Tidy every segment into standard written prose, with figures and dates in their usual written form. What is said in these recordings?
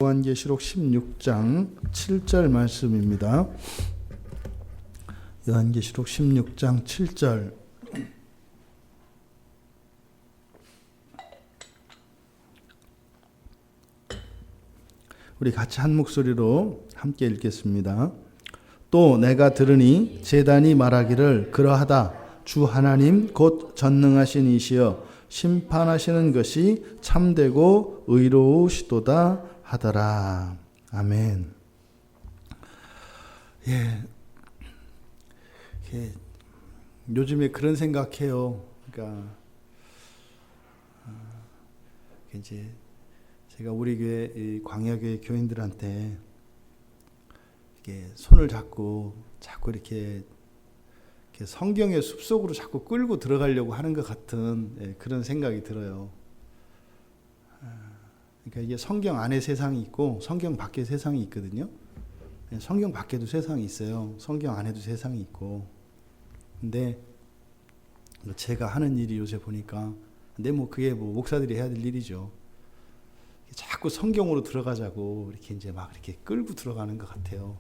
요한계시록 16장 7절 말씀입니다. 요한계시록 16장 7절. 우리 같이 한 목소리로 함께 읽겠습니다. 또 내가 들으니 제단이 말하기를 그러하다. 주 하나님 곧 전능하신 이시여 심판하시는 것이 참되고 의로우시도다 하더라. 아멘. 예, 요즘에 그런 생각해요. 그러니까 이제 제가 우리 교회 광야교회 교인들한테 이렇게 손을 잡고 자꾸 이렇게 성경의 숲속으로 자꾸 끌고 들어가려고 하는 것 같은 그런 생각이 들어요. 그러니까 이게 성경 안에 세상이 있고 성경 밖에 세상이 있거든요. 성경 밖에도 세상이 있어요. 성경 안에도 세상이 있고. 근데 제가 하는 일이 요새 보니까, 근데 그게 목사들이 해야 될 일이죠. 자꾸 성경으로 들어가자고 이렇게 이제 막 이렇게 끌고 들어가는 것 같아요.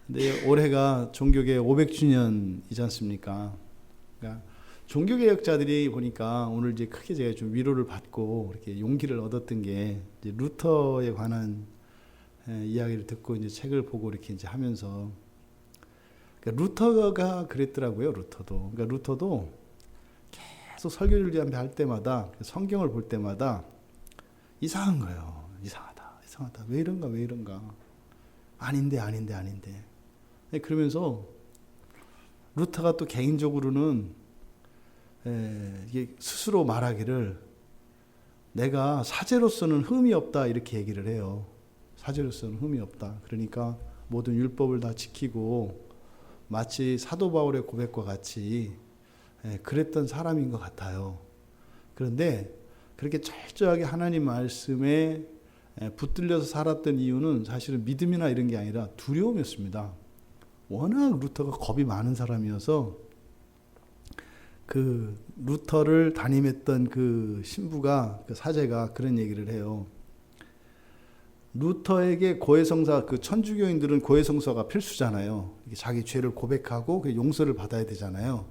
근데 올해가 종교개혁 500주년이지 않습니까? 그러니까 종교개혁자들이 보니까 오늘 이제 크게 제가 좀 위로를 받고 이렇게 용기를 얻었던 게 이제 루터에 관한 이야기를 듣고 이제 책을 보고 이렇게 이제 하면서, 그러니까 루터가 그랬더라고요. 루터도. 그러니까 루터도 계속 설교를 할 때마다 성경을 볼 때마다 이상한 거예요. 이상하다. 왜 이런가. 아닌데. 그러면서 루터가 또 개인적으로는 이게 스스로 말하기를 내가 사제로서는 흠이 없다 이렇게 얘기를 해요. 사제로서는 흠이 없다. 그러니까 모든 율법을 다 지키고 마치 사도 바울의 고백과 같이 그랬던 사람인 것 같아요. 그런데 그렇게 철저하게 하나님 말씀에 붙들려서 살았던 이유는 사실은 믿음이나 이런 게 아니라 두려움이었습니다. 워낙 루터가 겁이 많은 사람이어서 그 루터를 담임했던 그 신부가, 그 사제가 그런 얘기를 해요. 루터에게 고해성사, 그 천주교인들은 고해성사가 필수잖아요. 자기 죄를 고백하고 그 용서를 받아야 되잖아요.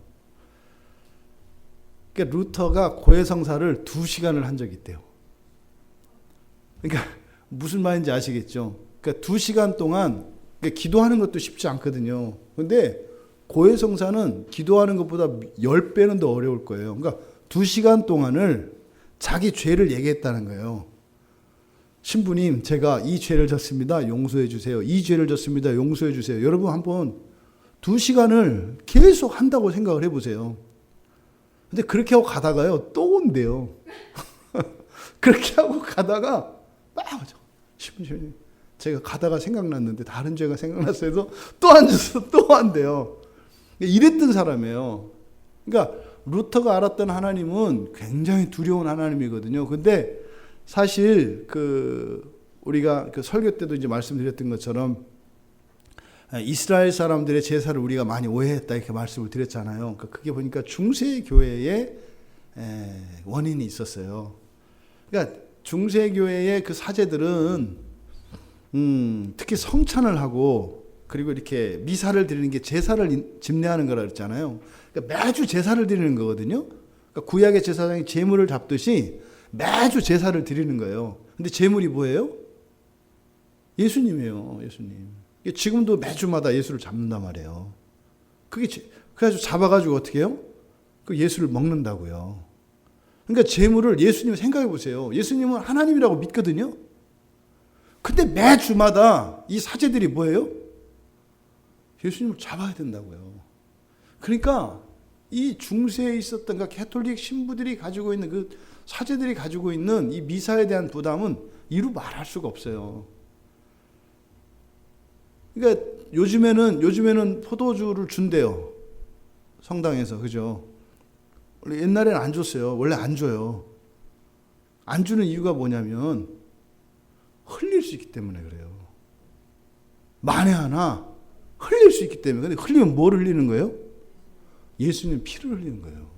그러니까 루터가 고해성사를 2시간을 한 적이 있대요. 그러니까 무슨 말인지 아시겠죠? 그러니까 2시간 동안 기도하는 것도 쉽지 않거든요. 근데 고해성사는 기도하는 것보다 10배는 더 어려울 거예요. 그러니까 2시간 동안을 자기 죄를 얘기했다는 거예요. 신부님, 제가 이 죄를 졌습니다. 용서해 주세요. 이 죄를 졌습니다. 용서해 주세요. 여러분 한번 2시간을 계속 한다고 생각을 해보세요. 근데 그렇게 하고 가다가요, 또 온대요. 그렇게 하고 가다가 신부님, 제가 가다가 생각났는데 다른 죄가 생각났어요 해서 또 앉아서 또 한대요. 이랬던 사람이에요. 그러니까 루터가 알았던 하나님은 굉장히 두려운 하나님이거든요. 근데 사실 우리가 설교 때도 이제 말씀드렸던 것처럼 이스라엘 사람들의 제사를 우리가 많이 오해했다 이렇게 말씀을 드렸잖아요. 그러니까 그게 보니까 중세 교회에 원인이 있었어요. 그러니까 중세 교회의 그 사제들은 특히 성찬을 하고 그리고 이렇게 미사를 드리는 게 제사를 집례하는 거라 그랬잖아요. 그러니까 매주 제사를 드리는 거거든요. 그러니까 구약의 제사장이 제물을 잡듯이 매주 제사를 드리는 거예요. 근데 제물이 뭐예요? 예수님이에요. 예수님. 지금도 매주마다 예수를 잡는단 말이에요. 그래가지고 잡아가지고 어떻게 해요? 그 예수를 먹는다고요. 그러니까 제물을 예수님 생각해 보세요. 예수님은 하나님이라고 믿거든요. 근데 매주마다 이 사제들이 뭐예요? 예수님을 잡아야 된다고요. 그러니까 이 중세에 있었던 그 가톨릭 신부들이 가지고 있는 그 사제들이 가지고 있는 이 미사에 대한 부담은 이루 말할 수가 없어요. 그러니까 요즘에는 포도주를 준대요. 성당에서. 그죠? 원래 옛날에는 안 줬어요. 원래 안 줘요. 안 주는 이유가 뭐냐면 흘릴 수 있기 때문에 그래요. 만에 하나 흘릴 수 있기 때문에. 근데 흘리면 뭘 흘리는 거예요? 예수님 피를 흘리는 거예요.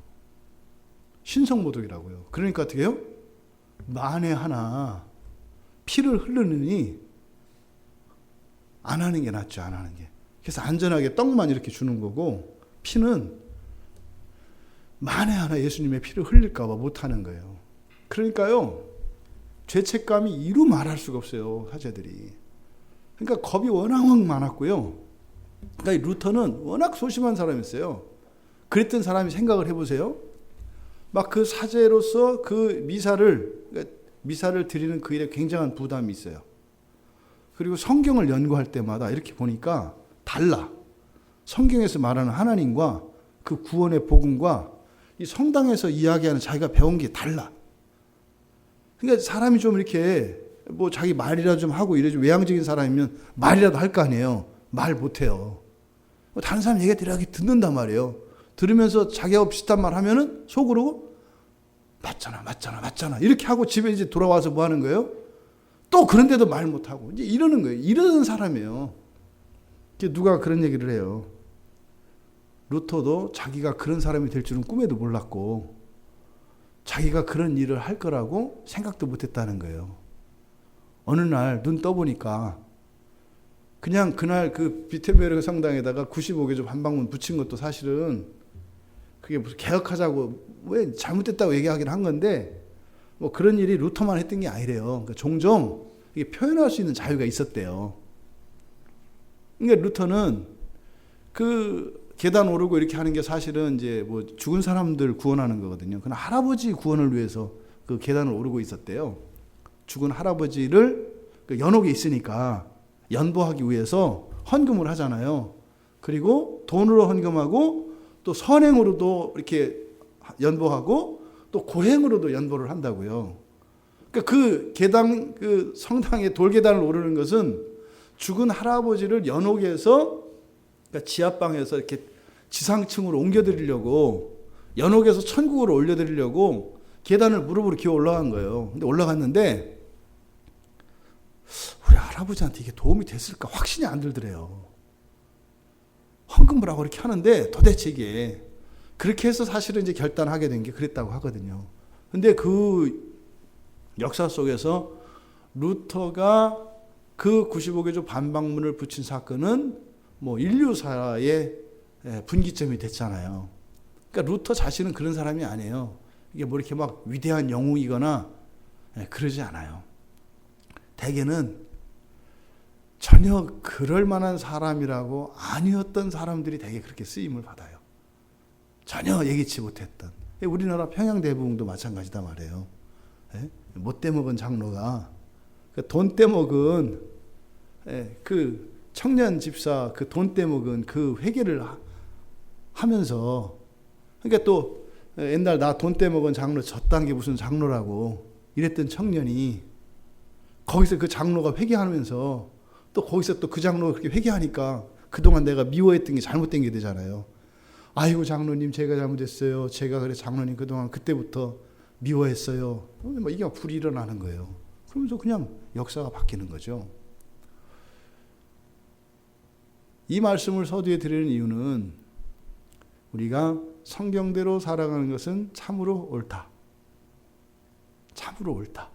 신성모독이라고요. 그러니까 어떻게 해요? 만에 하나 피를 흘르느니 안 하는 게 낫죠. 안 하는 게. 그래서 안전하게 떡만 이렇게 주는 거고 피는 만에 하나 예수님의 피를 흘릴까 봐 못 하는 거예요. 그러니까요. 죄책감이 이루 말할 수가 없어요. 사제들이. 그러니까 겁이 워낙 많았고요. 그러니까 루터는 워낙 소심한 사람이었어요. 그랬던 사람이 생각을 해보세요. 막 그 사제로서 그 미사를 드리는 그 일에 굉장한 부담이 있어요. 그리고 성경을 연구할 때마다 이렇게 보니까 달라. 성경에서 말하는 하나님과 그 구원의 복음과 이 성당에서 이야기하는 자기가 배운 게 달라. 그러니까 사람이 좀 이렇게 뭐 자기 말이라도 좀 하고 이래 좀 외향적인 사람이면 말이라도 할 거 아니에요. 말 못해요. 다른 사람 얘기 들으라고 듣는단 말이에요. 들으면서 자기하고 비슷한 말 하면은 속으로 맞잖아 이렇게 하고 집에 이제 돌아와서 뭐 하는 거예요? 또 그런데도 말 못하고 이제 이러는 거예요. 이러는 사람이에요. 누가 그런 얘기를 해요. 루터도 자기가 그런 사람이 될 줄은 꿈에도 몰랐고 자기가 그런 일을 할 거라고 생각도 못했다는 거예요. 어느 날 눈 떠보니까 그냥 그날 그 비텐베르그 성당에다가 95개조 반박문 붙인 것도 사실은 그게 무슨 개혁하자고 왜 잘못됐다고 얘기하긴 한 건데 뭐 그런 일이 루터만 했던 게 아니래요. 그러니까 종종 이게 표현할 수 있는 자유가 있었대요. 그러니까 루터는 그 계단 오르고 이렇게 하는 게 사실은 이제 뭐 죽은 사람들 구원하는 거거든요. 그러나 할아버지 구원을 위해서 그 계단을 오르고 있었대요. 죽은 할아버지를 연옥에 있으니까 연보하기 위해서 헌금을 하잖아요. 그리고 돈으로 헌금하고 또 선행으로도 이렇게 연보하고 또 고행으로도 연보를 한다고요. 그러니까 그 계단, 그 성당의 돌계단을 오르는 것은 죽은 할아버지를 연옥에서 그러니까 지하방에서 이렇게 지상층으로 옮겨드리려고 연옥에서 천국으로 올려드리려고 계단을 무릎으로 기어 올라간 거예요. 근데 올라갔는데 우리 할아버지한테 이게 도움이 됐을까 확신이 안 들더래요. 헌금을 하고 이렇게 하는데 도대체 이게 그렇게 해서 사실은 이제 결단하게 된 게 그랬다고 하거든요. 근데 그 역사 속에서 루터가 그 95개조 반박문을 붙인 사건은 뭐 인류사의 분기점이 됐잖아요. 그러니까 루터 자신은 그런 사람이 아니에요. 이게 뭐 이렇게 막 위대한 영웅이거나 그러지 않아요. 대개는 전혀 그럴 만한 사람이라고 아니었던 사람들이 되게 그렇게 쓰임을 받아요. 전혀 예기치 못했던. 우리나라 평양대부흥도 마찬가지다 말이에요. 못 떼먹은 장로가 돈 떼먹은 그 청년 집사 그 돈 떼먹은 그 회개를 하면서 그러니까 또 옛날 나 돈 떼먹은 장로 저딴 게 무슨 장로라고 이랬던 청년이 거기서 그 장로가 회개하면서 또 거기서 또 그 장로가 그렇게 회개하니까 그동안 내가 미워했던 게 잘못된 게 되잖아요. 아이고 장로님 제가 잘못했어요. 제가 그래 장로님 그동안 그때부터 미워했어요. 뭐 이게 불이 일어나는 거예요. 그러면서 그냥 역사가 바뀌는 거죠. 이 말씀을 서두에 드리는 이유는 우리가 성경대로 살아가는 것은 참으로 옳다. 참으로 옳다.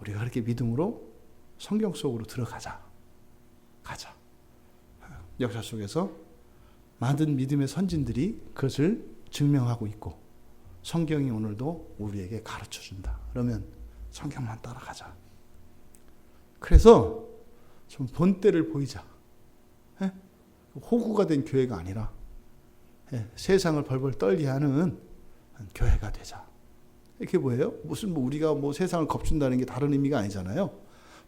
우리가 그렇게 믿음으로 성경 속으로 들어가자. 가자. 역사 속에서 많은 믿음의 선진들이 그것을 증명하고 있고 성경이 오늘도 우리에게 가르쳐준다. 그러면 성경만 따라가자. 그래서 좀 본때를 보이자. 호구가 된 교회가 아니라 세상을 벌벌 떨게 하는 교회가 되자. 이게 뭐예요? 무슨 뭐 우리가 뭐 세상을 겁준다는 게 다른 의미가 아니잖아요.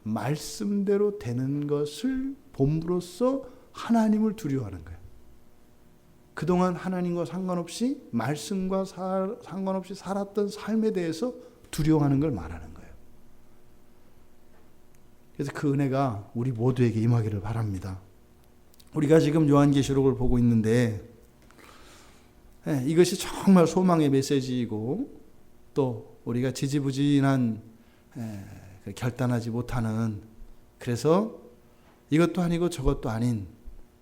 말씀대로 되는 것을 본부로서 하나님을 두려워하는 거예요. 그동안 하나님과 상관없이 말씀과 상관없이 살았던 삶에 대해서 두려워하는 걸 말하는 거예요. 그래서 그 은혜가 우리 모두에게 임하기를 바랍니다. 우리가 지금 요한계시록을 보고 있는데 이것이 정말 소망의 메시지이고 또 우리가 지지부진한 결단하지 못하는 그래서 이것도 아니고 저것도 아닌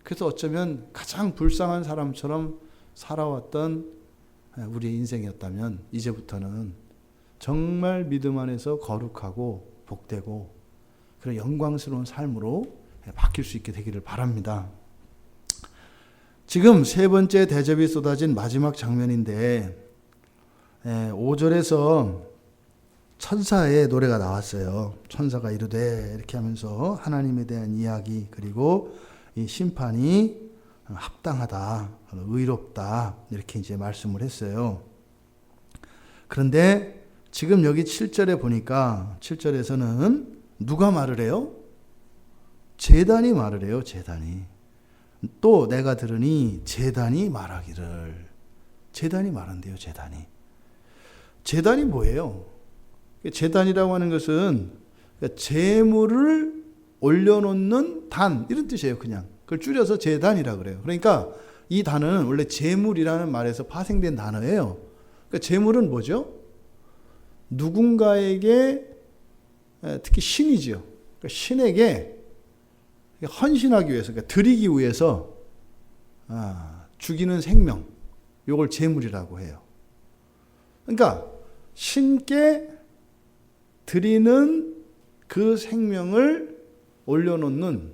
그래서 어쩌면 가장 불쌍한 사람처럼 살아왔던 우리의 인생이었다면 이제부터는 정말 믿음 안에서 거룩하고 복되고 그런 영광스러운 삶으로 바뀔 수 있게 되기를 바랍니다. 지금 세 번째 대접이 쏟아진 마지막 장면인데 5절에서 천사의 노래가 나왔어요. 천사가 이르되 이렇게 하면서 하나님에 대한 이야기 그리고 이 심판이 합당하다, 의롭다 이렇게 이제 말씀을 했어요. 그런데 지금 여기 7절에 보니까 7절에서는 누가 말을 해요? 제단이 말을 해요. 제단이. 또 내가 들으니 제단이 말하기를. 제단이 말한대요. 제단이. 제단이 뭐예요? 제단이라고 하는 것은 제물을 올려놓는 단 이런 뜻이에요. 그냥 그걸 줄여서 제단이라고 그래요. 그러니까 이 단어는 원래 제물이라는 말에서 파생된 단어예요. 그러니까 제물은 뭐죠? 누군가에게 특히 신이지요. 그러니까 신에게 헌신하기 위해서, 그러니까 드리기 위해서 죽이는 생명, 이걸 제물이라고 해요. 그러니까 신께 드리는 그 생명을 올려놓는,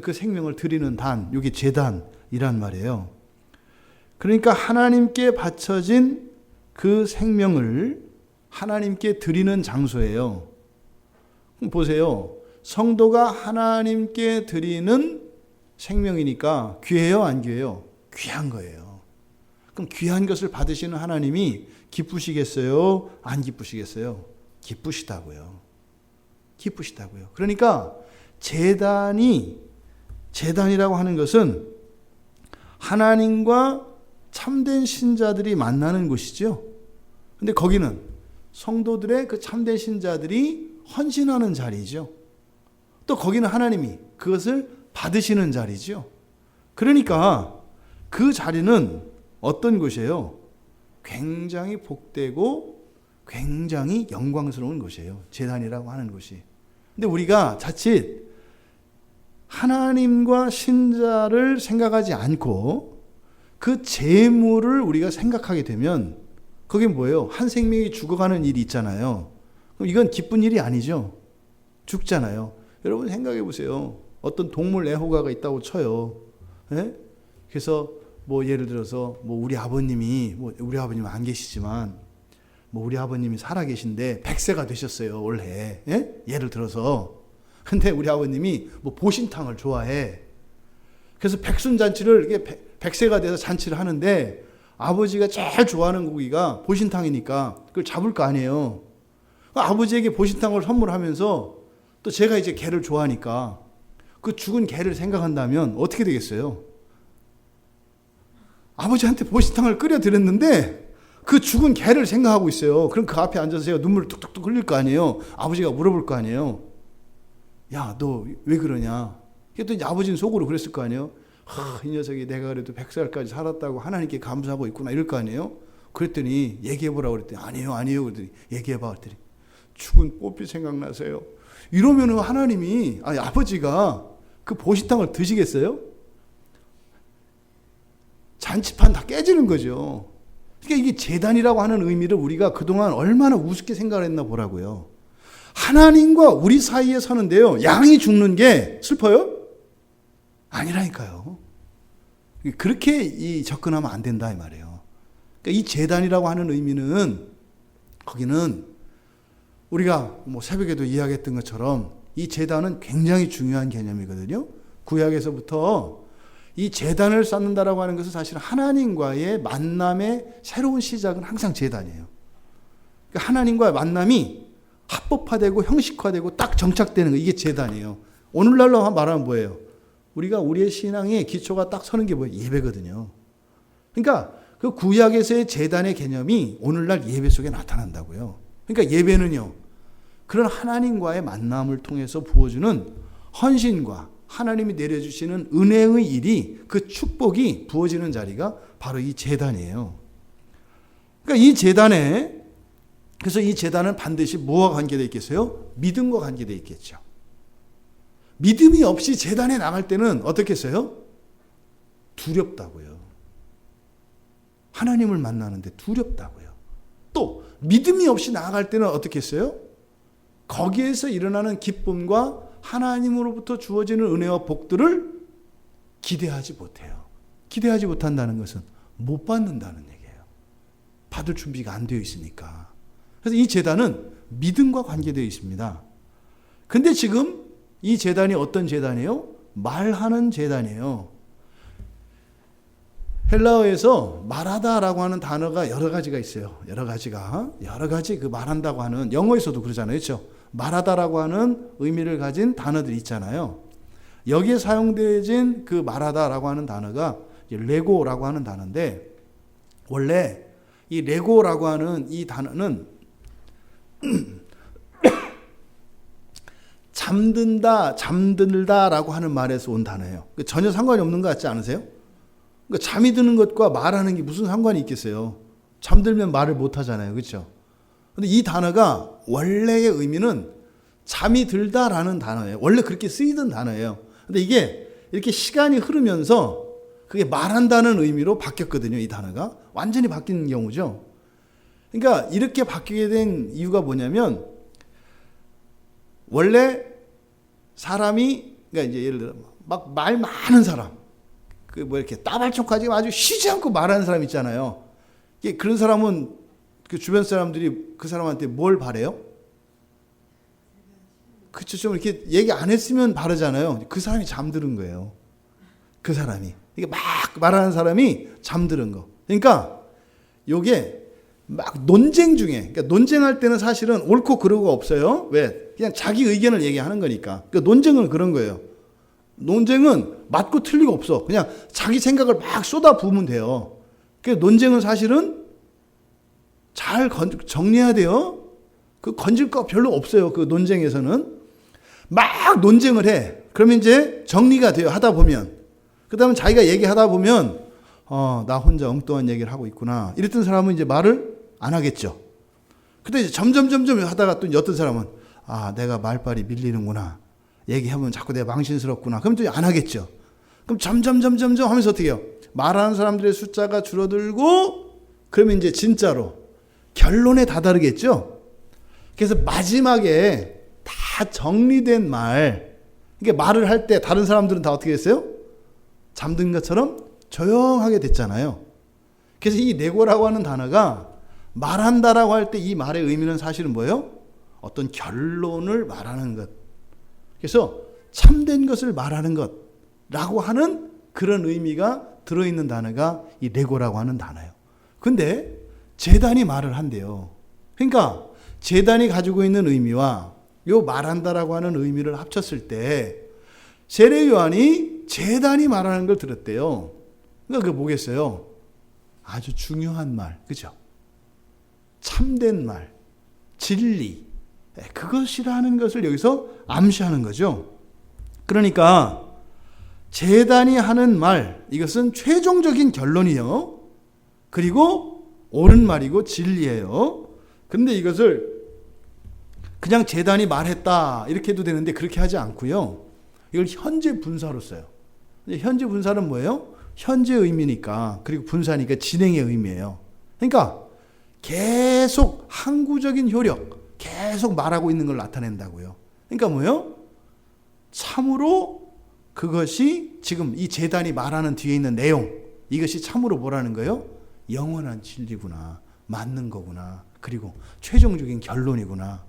그 생명을 드리는 단, 이게 제단이란 말이에요. 그러니까 하나님께 바쳐진 그 생명을 하나님께 드리는 장소예요. 보세요. 성도가 하나님께 드리는 생명이니까 귀해요, 안 귀해요? 귀한 거예요. 그럼 귀한 것을 받으시는 하나님이 기쁘시겠어요? 안 기쁘시겠어요? 기쁘시다고요. 기쁘시다고요. 그러니까 제단이라고 하는 것은 하나님과 참된 신자들이 만나는 곳이죠. 근데 거기는 성도들의 그 참된 신자들이 헌신하는 자리죠. 또 거기는 하나님이 그것을 받으시는 자리죠. 그러니까 그 자리는 어떤 곳이에요? 굉장히 복되고 굉장히 영광스러운 곳이에요. 제단이라고 하는 곳이. 근데 우리가 자칫 하나님과 신자를 생각하지 않고 그 재물을 우리가 생각하게 되면 그게 뭐예요? 한 생명이 죽어가는 일이 있잖아요. 그럼 이건 기쁜 일이 아니죠. 죽잖아요. 여러분 생각해 보세요. 어떤 동물 애호가가 있다고 쳐요. 예? 그래서 뭐 예를 들어서 뭐 우리 아버님은 안 계시지만 뭐 우리 아버님이 살아 계신데 100세가 되셨어요, 올해. 예? 예를 들어서. 근데 우리 아버님이 뭐 보신탕을 좋아해. 그래서 백순잔치를 이게 100세가 돼서 잔치를 하는데 아버지가 제일 좋아하는 고기가 보신탕이니까 그걸 잡을 거 아니에요. 아버지에게 보신탕을 선물하면서 또 제가 이제 개를 좋아하니까 그 죽은 개를 생각한다면 어떻게 되겠어요? 아버지한테 보신탕을 끓여 드렸는데 그 죽은 개를 생각하고 있어요. 그럼 그 앞에 앉아서 제가 눈물을 뚝뚝뚝 흘릴 거 아니에요. 아버지가 물어볼 거 아니에요. 야, 너 왜 그러냐? 그랬더니 아버지는 속으로 그랬을 거 아니에요. 이 녀석이 내가 그래도 100살까지 살았다고 하나님께 감사하고 있구나 이럴 거 아니에요. 그랬더니 얘기해보라고 그랬더니 아니에요. 그랬더니 얘기해봐 그랬더니 죽은 뽀삐 생각나세요. 이러면은 아버지가 그 보신탕을 드시겠어요? 잔치판 다 깨지는 거죠. 그러니까 이게 제단이라고 하는 의미를 우리가 그동안 얼마나 우습게 생각을 했나 보라고요. 하나님과 우리 사이에 서는데요. 양이 죽는 게 슬퍼요? 아니라니까요. 그렇게 접근하면 안 된다 이 말이에요. 그러니까 이 제단이라고 하는 의미는 거기는 우리가 뭐 새벽에도 이야기했던 것처럼 이 제단은 굉장히 중요한 개념이거든요. 구약에서부터 이 제단을 쌓는다라고 하는 것은 사실 하나님과의 만남의 새로운 시작은 항상 제단이에요. 그러니까 하나님과의 만남이 합법화되고 형식화되고 딱 정착되는 거 이게 제단이에요. 오늘날로 말하면 뭐예요? 우리가 우리의 신앙의 기초가 딱 서는 게 뭐예요? 예배거든요. 그러니까 그 구약에서의 제단의 개념이 오늘날 예배 속에 나타난다고요. 그러니까 예배는요. 그런 하나님과의 만남을 통해서 부어주는 헌신과 하나님이 내려주시는 은혜의 일이 그 축복이 부어지는 자리가 바로 이 제단이에요. 그러니까 그래서 이 제단은 반드시 뭐와 관계되어 있겠어요? 믿음과 관계되어 있겠죠. 믿음이 없이 제단에 나갈 때는 어떻겠어요? 두렵다고요. 하나님을 만나는데 두렵다고요. 또 믿음이 없이 나아갈 때는 어떻게 했어요? 거기에서 일어나는 기쁨과 하나님으로부터 주어지는 은혜와 복들을 기대하지 못해요. 기대하지 못한다는 것은 못 받는다는 얘기예요. 받을 준비가 안 되어 있으니까. 그래서 이 제단은 믿음과 관계되어 있습니다. 근데 지금 이 제단이 어떤 제단이에요? 말하는 제단이에요. 헬라어에서 말하다라고 하는 단어가 여러 가지가 있어요. 여러 가지 그 말한다고 하는, 영어에서도 그러잖아요. 그렇죠? 말하다라고 하는 의미를 가진 단어들이 있잖아요. 여기에 사용되어진 그 말하다라고 하는 단어가 레고라고 하는 단어인데, 원래 이 레고라고 하는 이 단어는 잠들다라고 하는 말에서 온 단어예요. 전혀 상관이 없는 것 같지 않으세요? 그러니까 잠이 드는 것과 말하는 게 무슨 상관이 있겠어요? 잠들면 말을 못 하잖아요. 그렇죠? 근데 이 단어가 원래의 의미는 잠이 들다라는 단어예요. 원래 그렇게 쓰이던 단어예요. 근데 이게 이렇게 시간이 흐르면서 그게 말한다는 의미로 바뀌었거든요. 이 단어가 완전히 바뀐 경우죠. 그러니까 이렇게 바뀌게 된 이유가 뭐냐면, 원래 사람이, 그러니까 이제 예를 들어 막 말 많은 사람, 그 뭐 이렇게 따발촉하지 아주 쉬지 않고 말하는 사람 있잖아요. 그런 사람은 그 주변 사람들이 그 사람한테 뭘 바래요? 그쵸, 좀 이렇게 얘기 안 했으면 바르잖아요. 그 사람이 잠드는 거예요. 그 사람이. 이게 막 말하는 사람이 잠드는 거. 그러니까 요게 막 논쟁 중에, 그러니까 논쟁할 때는 사실은 옳고 그르고가 없어요. 왜? 그냥 자기 의견을 얘기하는 거니까. 그러니까 논쟁은 그런 거예요. 논쟁은 맞고 틀리고 없어. 그냥 자기 생각을 막 쏟아 부으면 돼요. 그러니까 논쟁은 사실은 잘 정리해야 돼요. 그 건질 거 별로 없어요. 그 논쟁에서는. 막 논쟁을 해. 그러면 이제 정리가 돼요. 하다 보면. 그 다음에 자기가 얘기하다 보면, 나 혼자 엉뚱한 얘기를 하고 있구나. 이랬던 사람은 이제 말을 안 하겠죠. 근데 이제 점점 하다가 또 어떤 사람은, 내가 말빨이 밀리는구나. 얘기하면 자꾸 내가 망신스럽구나. 그럼 또 안 하겠죠. 그럼 점점 하면서 어떻게 해요? 말하는 사람들의 숫자가 줄어들고, 그러면 이제 진짜로 결론에 다다르겠죠. 그래서 마지막에 다 정리된 말, 이게 말을 할 때 다른 사람들은 다 어떻게 했어요? 잠든 것처럼 조용하게 됐잖아요. 그래서 이 네고라고 하는 단어가 말한다라고 할 때 이 말의 의미는 사실은 뭐예요? 어떤 결론을 말하는 것. 그래서 참된 것을 말하는 것라고 하는 그런 의미가 들어있는 단어가 이 네고라고 하는 단어예요. 근데 제단이 말을 한대요. 그러니까 제단이 가지고 있는 의미와 요 말한다라고 하는 의미를 합쳤을 때 세례 요한이 제단이 말하는 걸 들었대요. 그러니까 그게 뭐겠어요? 아주 중요한 말, 그죠? 참된 말, 진리, 그것이라는 것을 여기서 암시하는 거죠. 그러니까 제단이 하는 말, 이것은 최종적인 결론이에요. 그리고 옳은 말이고 진리예요. 그런데 이것을 그냥 제단이 말했다 이렇게 해도 되는데 그렇게 하지 않고요. 이걸 현재 분사로 써요. 현재 분사는 뭐예요? 현재 의미니까, 그리고 분사니까 진행의 의미예요. 그러니까 계속 항구적인 효력, 계속 말하고 있는 걸 나타낸다고요. 그러니까 뭐예요? 참으로 그것이 지금 이 제단이 말하는 뒤에 있는 내용, 이것이 참으로 뭐라는 거예요? 영원한 진리구나, 맞는 거구나, 그리고 최종적인 결론이구나.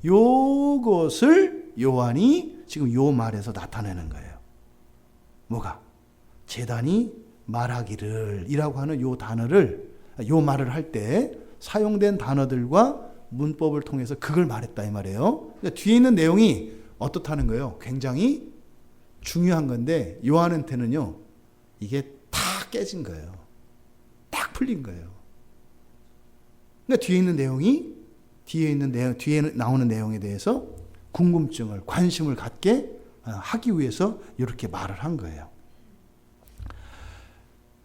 요것을 요한이 지금 요 말에서 나타내는 거예요. 뭐가? 제단이 말하기를 이라고 하는 요 단어를, 요 말을 할 때 사용된 단어들과 문법을 통해서 그걸 말했다 이 말이에요. 그러니까 뒤에 있는 내용이 어떻다는 거예요? 굉장히 중요한 건데 요한한테는요 이게 다 깨진 거예요. 딱 풀린 거예요. 그러니까 뒤에 나오는 내용에 대해서 궁금증을, 관심을 갖게 하기 위해서 이렇게 말을 한 거예요.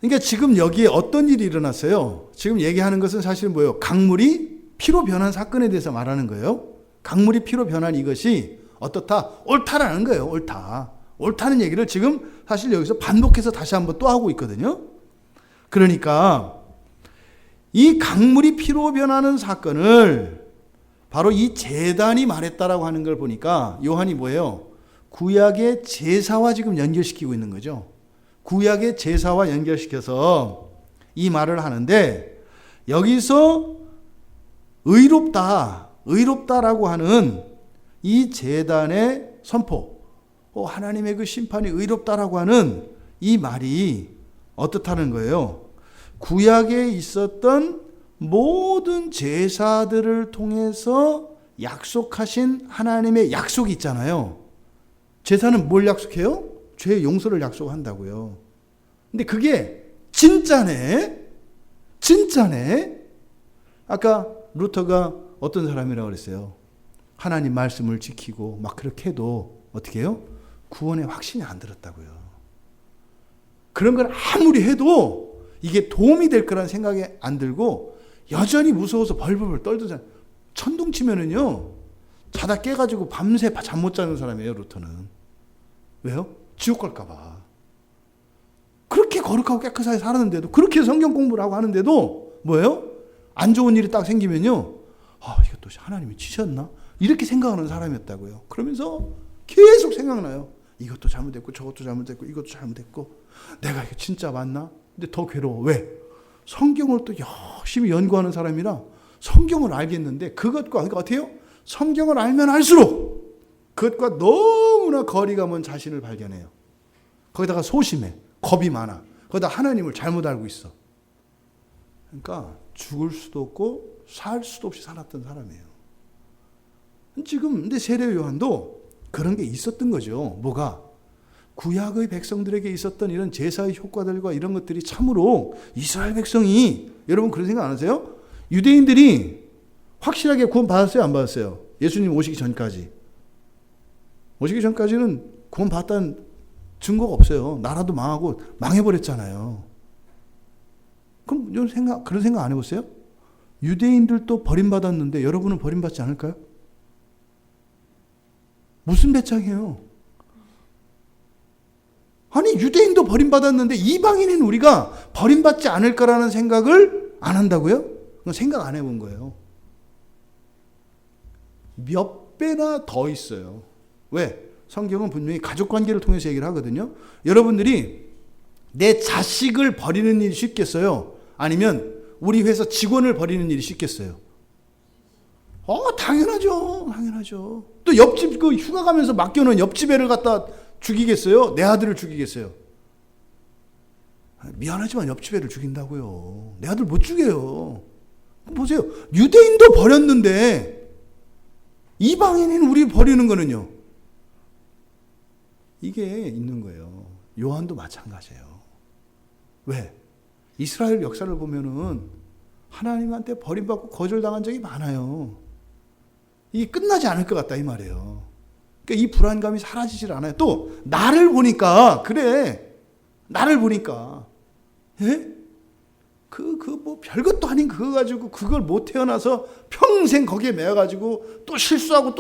그러니까 지금 여기에 어떤 일이 일어났어요? 지금 얘기하는 것은 사실 뭐예요? 강물이 피로 변한 사건에 대해서 말하는 거예요. 강물이 피로 변한 이것이 어떻다? 옳다라는 거예요. 옳다는 얘기를 지금 사실 여기서 반복해서 다시 한번 또 하고 있거든요. 그러니까 이 강물이 피로 변하는 사건을 바로 이 제단이 말했다라고 하는 걸 보니까 요한이 뭐예요? 구약의 제사와 지금 연결시키고 있는 거죠. 구약의 제사와 연결시켜서 이 말을 하는데, 여기서 의롭다라고 하는 이 제단의 선포, 하나님의 그 심판이 의롭다라고 하는 이 말이 어떻다는 거예요? 구약에 있었던 모든 제사들을 통해서 약속하신 하나님의 약속이 있잖아요. 제사는 뭘 약속해요? 죄의 용서를 약속한다고요. 근데 그게 진짜네? 아까 루터가 어떤 사람이라고 그랬어요? 하나님 말씀을 지키고 막 그렇게 해도 어떻게 해요? 구원의 확신이 안 들었다고요. 그런 걸 아무리 해도 이게 도움이 될 거라는 생각이 안 들고 여전히 무서워서 벌벌 떨잖아요. 천둥 치면은요, 자다 깨가지고 밤새 잠 못 자는 사람이에요, 루터는. 왜요? 지옥 갈까봐. 그렇게 거룩하고 깨끗하게 살았는데도, 그렇게 성경 공부를 하고 하는데도 뭐예요? 안 좋은 일이 딱 생기면요, 이것도 하나님이 치셨나? 이렇게 생각하는 사람이었다고요. 그러면서 계속 생각나요. 이것도 잘못됐고 저것도 잘못됐고 이것도 잘못됐고 내가 이거 진짜 맞나? 근데 더 괴로워. 왜? 성경을 또 열심히 연구하는 사람이라 성경을 알겠는데 그것과 어때요? 성경을 알면 알수록 그것과 너무나 거리가 먼 자신을 발견해요. 거기다가 소심해. 겁이 많아. 거기다 하나님을 잘못 알고 있어. 그러니까 죽을 수도 없고 살 수도 없이 살았던 사람이에요. 지금 근데 세례 요한도 그런 게 있었던 거죠. 뭐가? 구약의 백성들에게 있었던 이런 제사의 효과들과 이런 것들이 참으로 이스라엘 백성이, 여러분 그런 생각 안 하세요? 유대인들이 확실하게 구원 받았어요, 안 받았어요? 예수님 오시기 전까지. 오시기 전까지는 구원 받았다는 증거가 없어요. 나라도 망하고 망해버렸잖아요. 그럼 그런 생각 안 해보세요? 유대인들도 버림받았는데 여러분은 버림받지 않을까요? 무슨 배짱이에요? 아니, 유대인도 버림받았는데 이방인인 우리가 버림받지 않을 거라는 생각을 안 한다고요? 그건 생각 안 해본 거예요. 몇 배나 더 있어요. 왜? 성경은 분명히 가족관계를 통해서 얘기를 하거든요. 여러분들이 내 자식을 버리는 일이 쉽겠어요? 아니면 우리 회사 직원을 버리는 일이 쉽겠어요? 당연하죠. 또 옆집 그 휴가 가면서 맡겨놓은 옆집 애를 갖다 죽이겠어요? 내 아들을 죽이겠어요? 미안하지만 옆집 애를 죽인다고요. 내 아들 못 죽여요. 보세요. 유대인도 버렸는데 이방인인 우리 버리는 거는요. 이게 있는 거예요. 요한도 마찬가지예요. 왜? 이스라엘 역사를 보면은 하나님한테 버림받고 거절당한 적이 많아요. 이게 끝나지 않을 것 같다 이 말이에요. 그러니까 이 불안감이 사라지질 않아요. 또 나를 보니까 그래. 나를 보니까 뭐 별것도 아닌 그거 가지고 그걸 못 태어나서 평생 거기에 매여 가지고 또 실수하고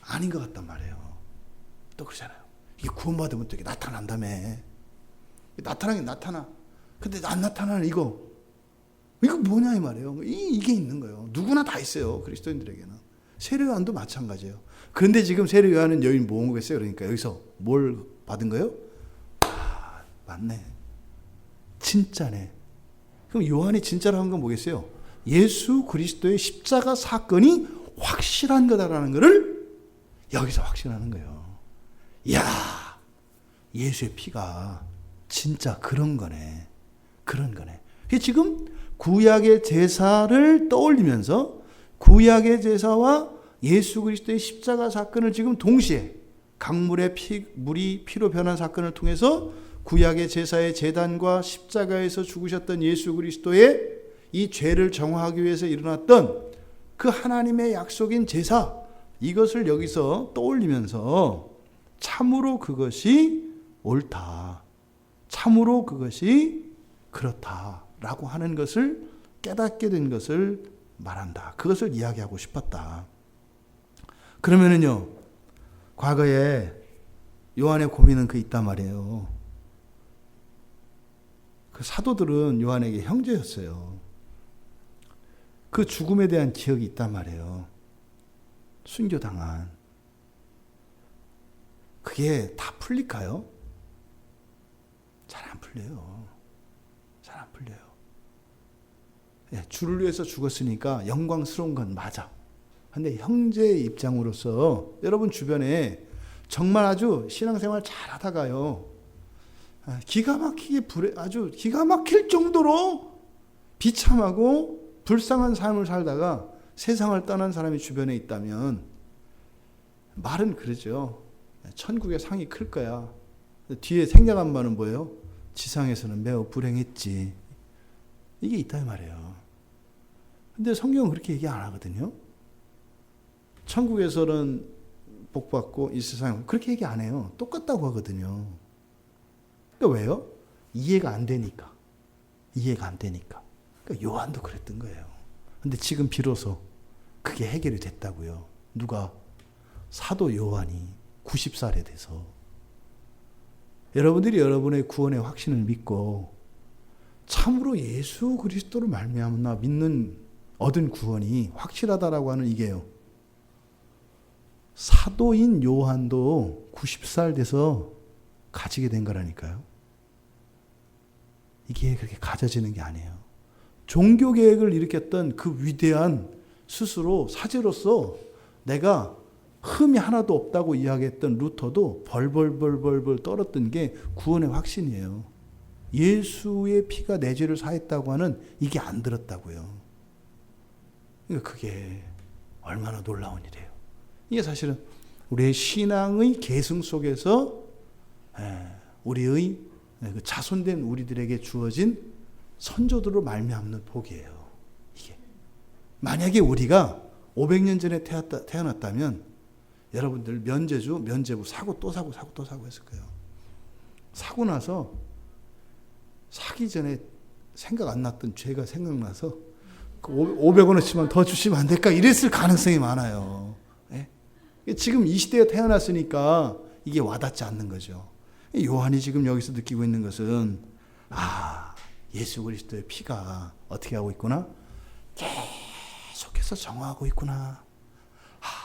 아닌 것 같단 말이에요. 또 그러잖아요. 이게 구원받으면 또 이게 나타난다며. 나타나긴 나타나. 근데 안 나타나는 이거 뭐냐 이 말이에요. 이게 있는 거예요. 누구나 다 있어요. 그리스도인들에게는. 세례 요한도 마찬가지예요. 그런데 지금 세례 요한은 여기 모은 거겠어요. 그러니까 여기서 뭘 받은 거예요? 맞네. 진짜네. 그럼 요한이 진짜로 한 건 뭐겠어요? 예수 그리스도의 십자가 사건이 확실한 거다라는 것을 여기서 확신하는 거예요. 이야, 예수의 피가 진짜 그런 거네. 지금 구약의 제사를 떠올리면서 구약의 제사와 예수 그리스도의 십자가 사건을 지금 동시에 강물의 물이 피로 변한 사건을 통해서 구약의 제사의 제단과 십자가에서 죽으셨던 예수 그리스도의 이 죄를 정화하기 위해서 일어났던 그 하나님의 약속인 제사, 이것을 여기서 떠올리면서 참으로 그것이 옳다, 참으로 그것이 그렇다라고 하는 것을 깨닫게 된 것을 말한다. 그것을 이야기하고 싶었다. 그러면은요, 과거에 요한의 고민은 있단 말이에요. 그 사도들은 요한에게 형제였어요. 그 죽음에 대한 기억이 있단 말이에요. 순교당한. 그게 다 풀릴까요? 잘 안 풀려요. 잘 안 풀려요. 예, 주를 위해서 죽었으니까 영광스러운 건 맞아. 근데 형제의 입장으로서 여러분 주변에 정말 아주 신앙생활 잘 하다가요, 기가 막히게 아주 기가 막힐 정도로 비참하고 불쌍한 삶을 살다가 세상을 떠난 사람이 주변에 있다면 말은 그러죠. 천국의 상이 클 거야. 뒤에 생략한 바는 뭐예요? 지상에서는 매우 불행했지. 이게 있다 말이에요. 근데 성경은 그렇게 얘기 안 하거든요. 천국에서는 복받고 이 세상 그렇게 얘기 안 해요. 똑같다고 하거든요. 그러니까 왜요? 이해가 안 되니까. 이해가 안 되니까. 그러니까 요한도 그랬던 거예요. 근데 지금 비로소 그게 해결이 됐다고요. 누가? 사도 요한이 90살에 돼서. 여러분들이 여러분의 구원의 확신을 믿고 참으로 예수 그리스도를 말미암아 얻은 구원이 확실하다라고 하는 이게요. 사도인 요한도 90살 돼서 가지게 된 거라니까요. 이게 그렇게 가져지는 게 아니에요. 종교개혁을 일으켰던 그 위대한 스스로 사제로서 내가 흠이 하나도 없다고 이야기했던 루터도 벌벌 떨었던 게 구원의 확신이에요. 예수의 피가 내 죄를 사했다고 하는 이게 안 들었다고요. 그러니까 그게 얼마나 놀라운 일이에요. 이게 사실은 우리의 신앙의 계승 속에서 우리의 자손된 우리들에게 주어진 선조들로 말미암는 복이에요. 이게 만약에 우리가 500년 전에 태어났다면 여러분들 면죄부 사고 또 사고 했을 거예요. 사고 나서 사기 전에 생각 안 났던 죄가 생각나서 500원어치만 더 주시면 안 될까 이랬을 가능성이 많아요. 예? 지금 이 시대에 태어났으니까 이게 와닿지 않는 거죠. 요한이 지금 여기서 느끼고 있는 것은 예수 그리스도의 피가 어떻게 하고 있구나? 계속해서 정화하고 있구나.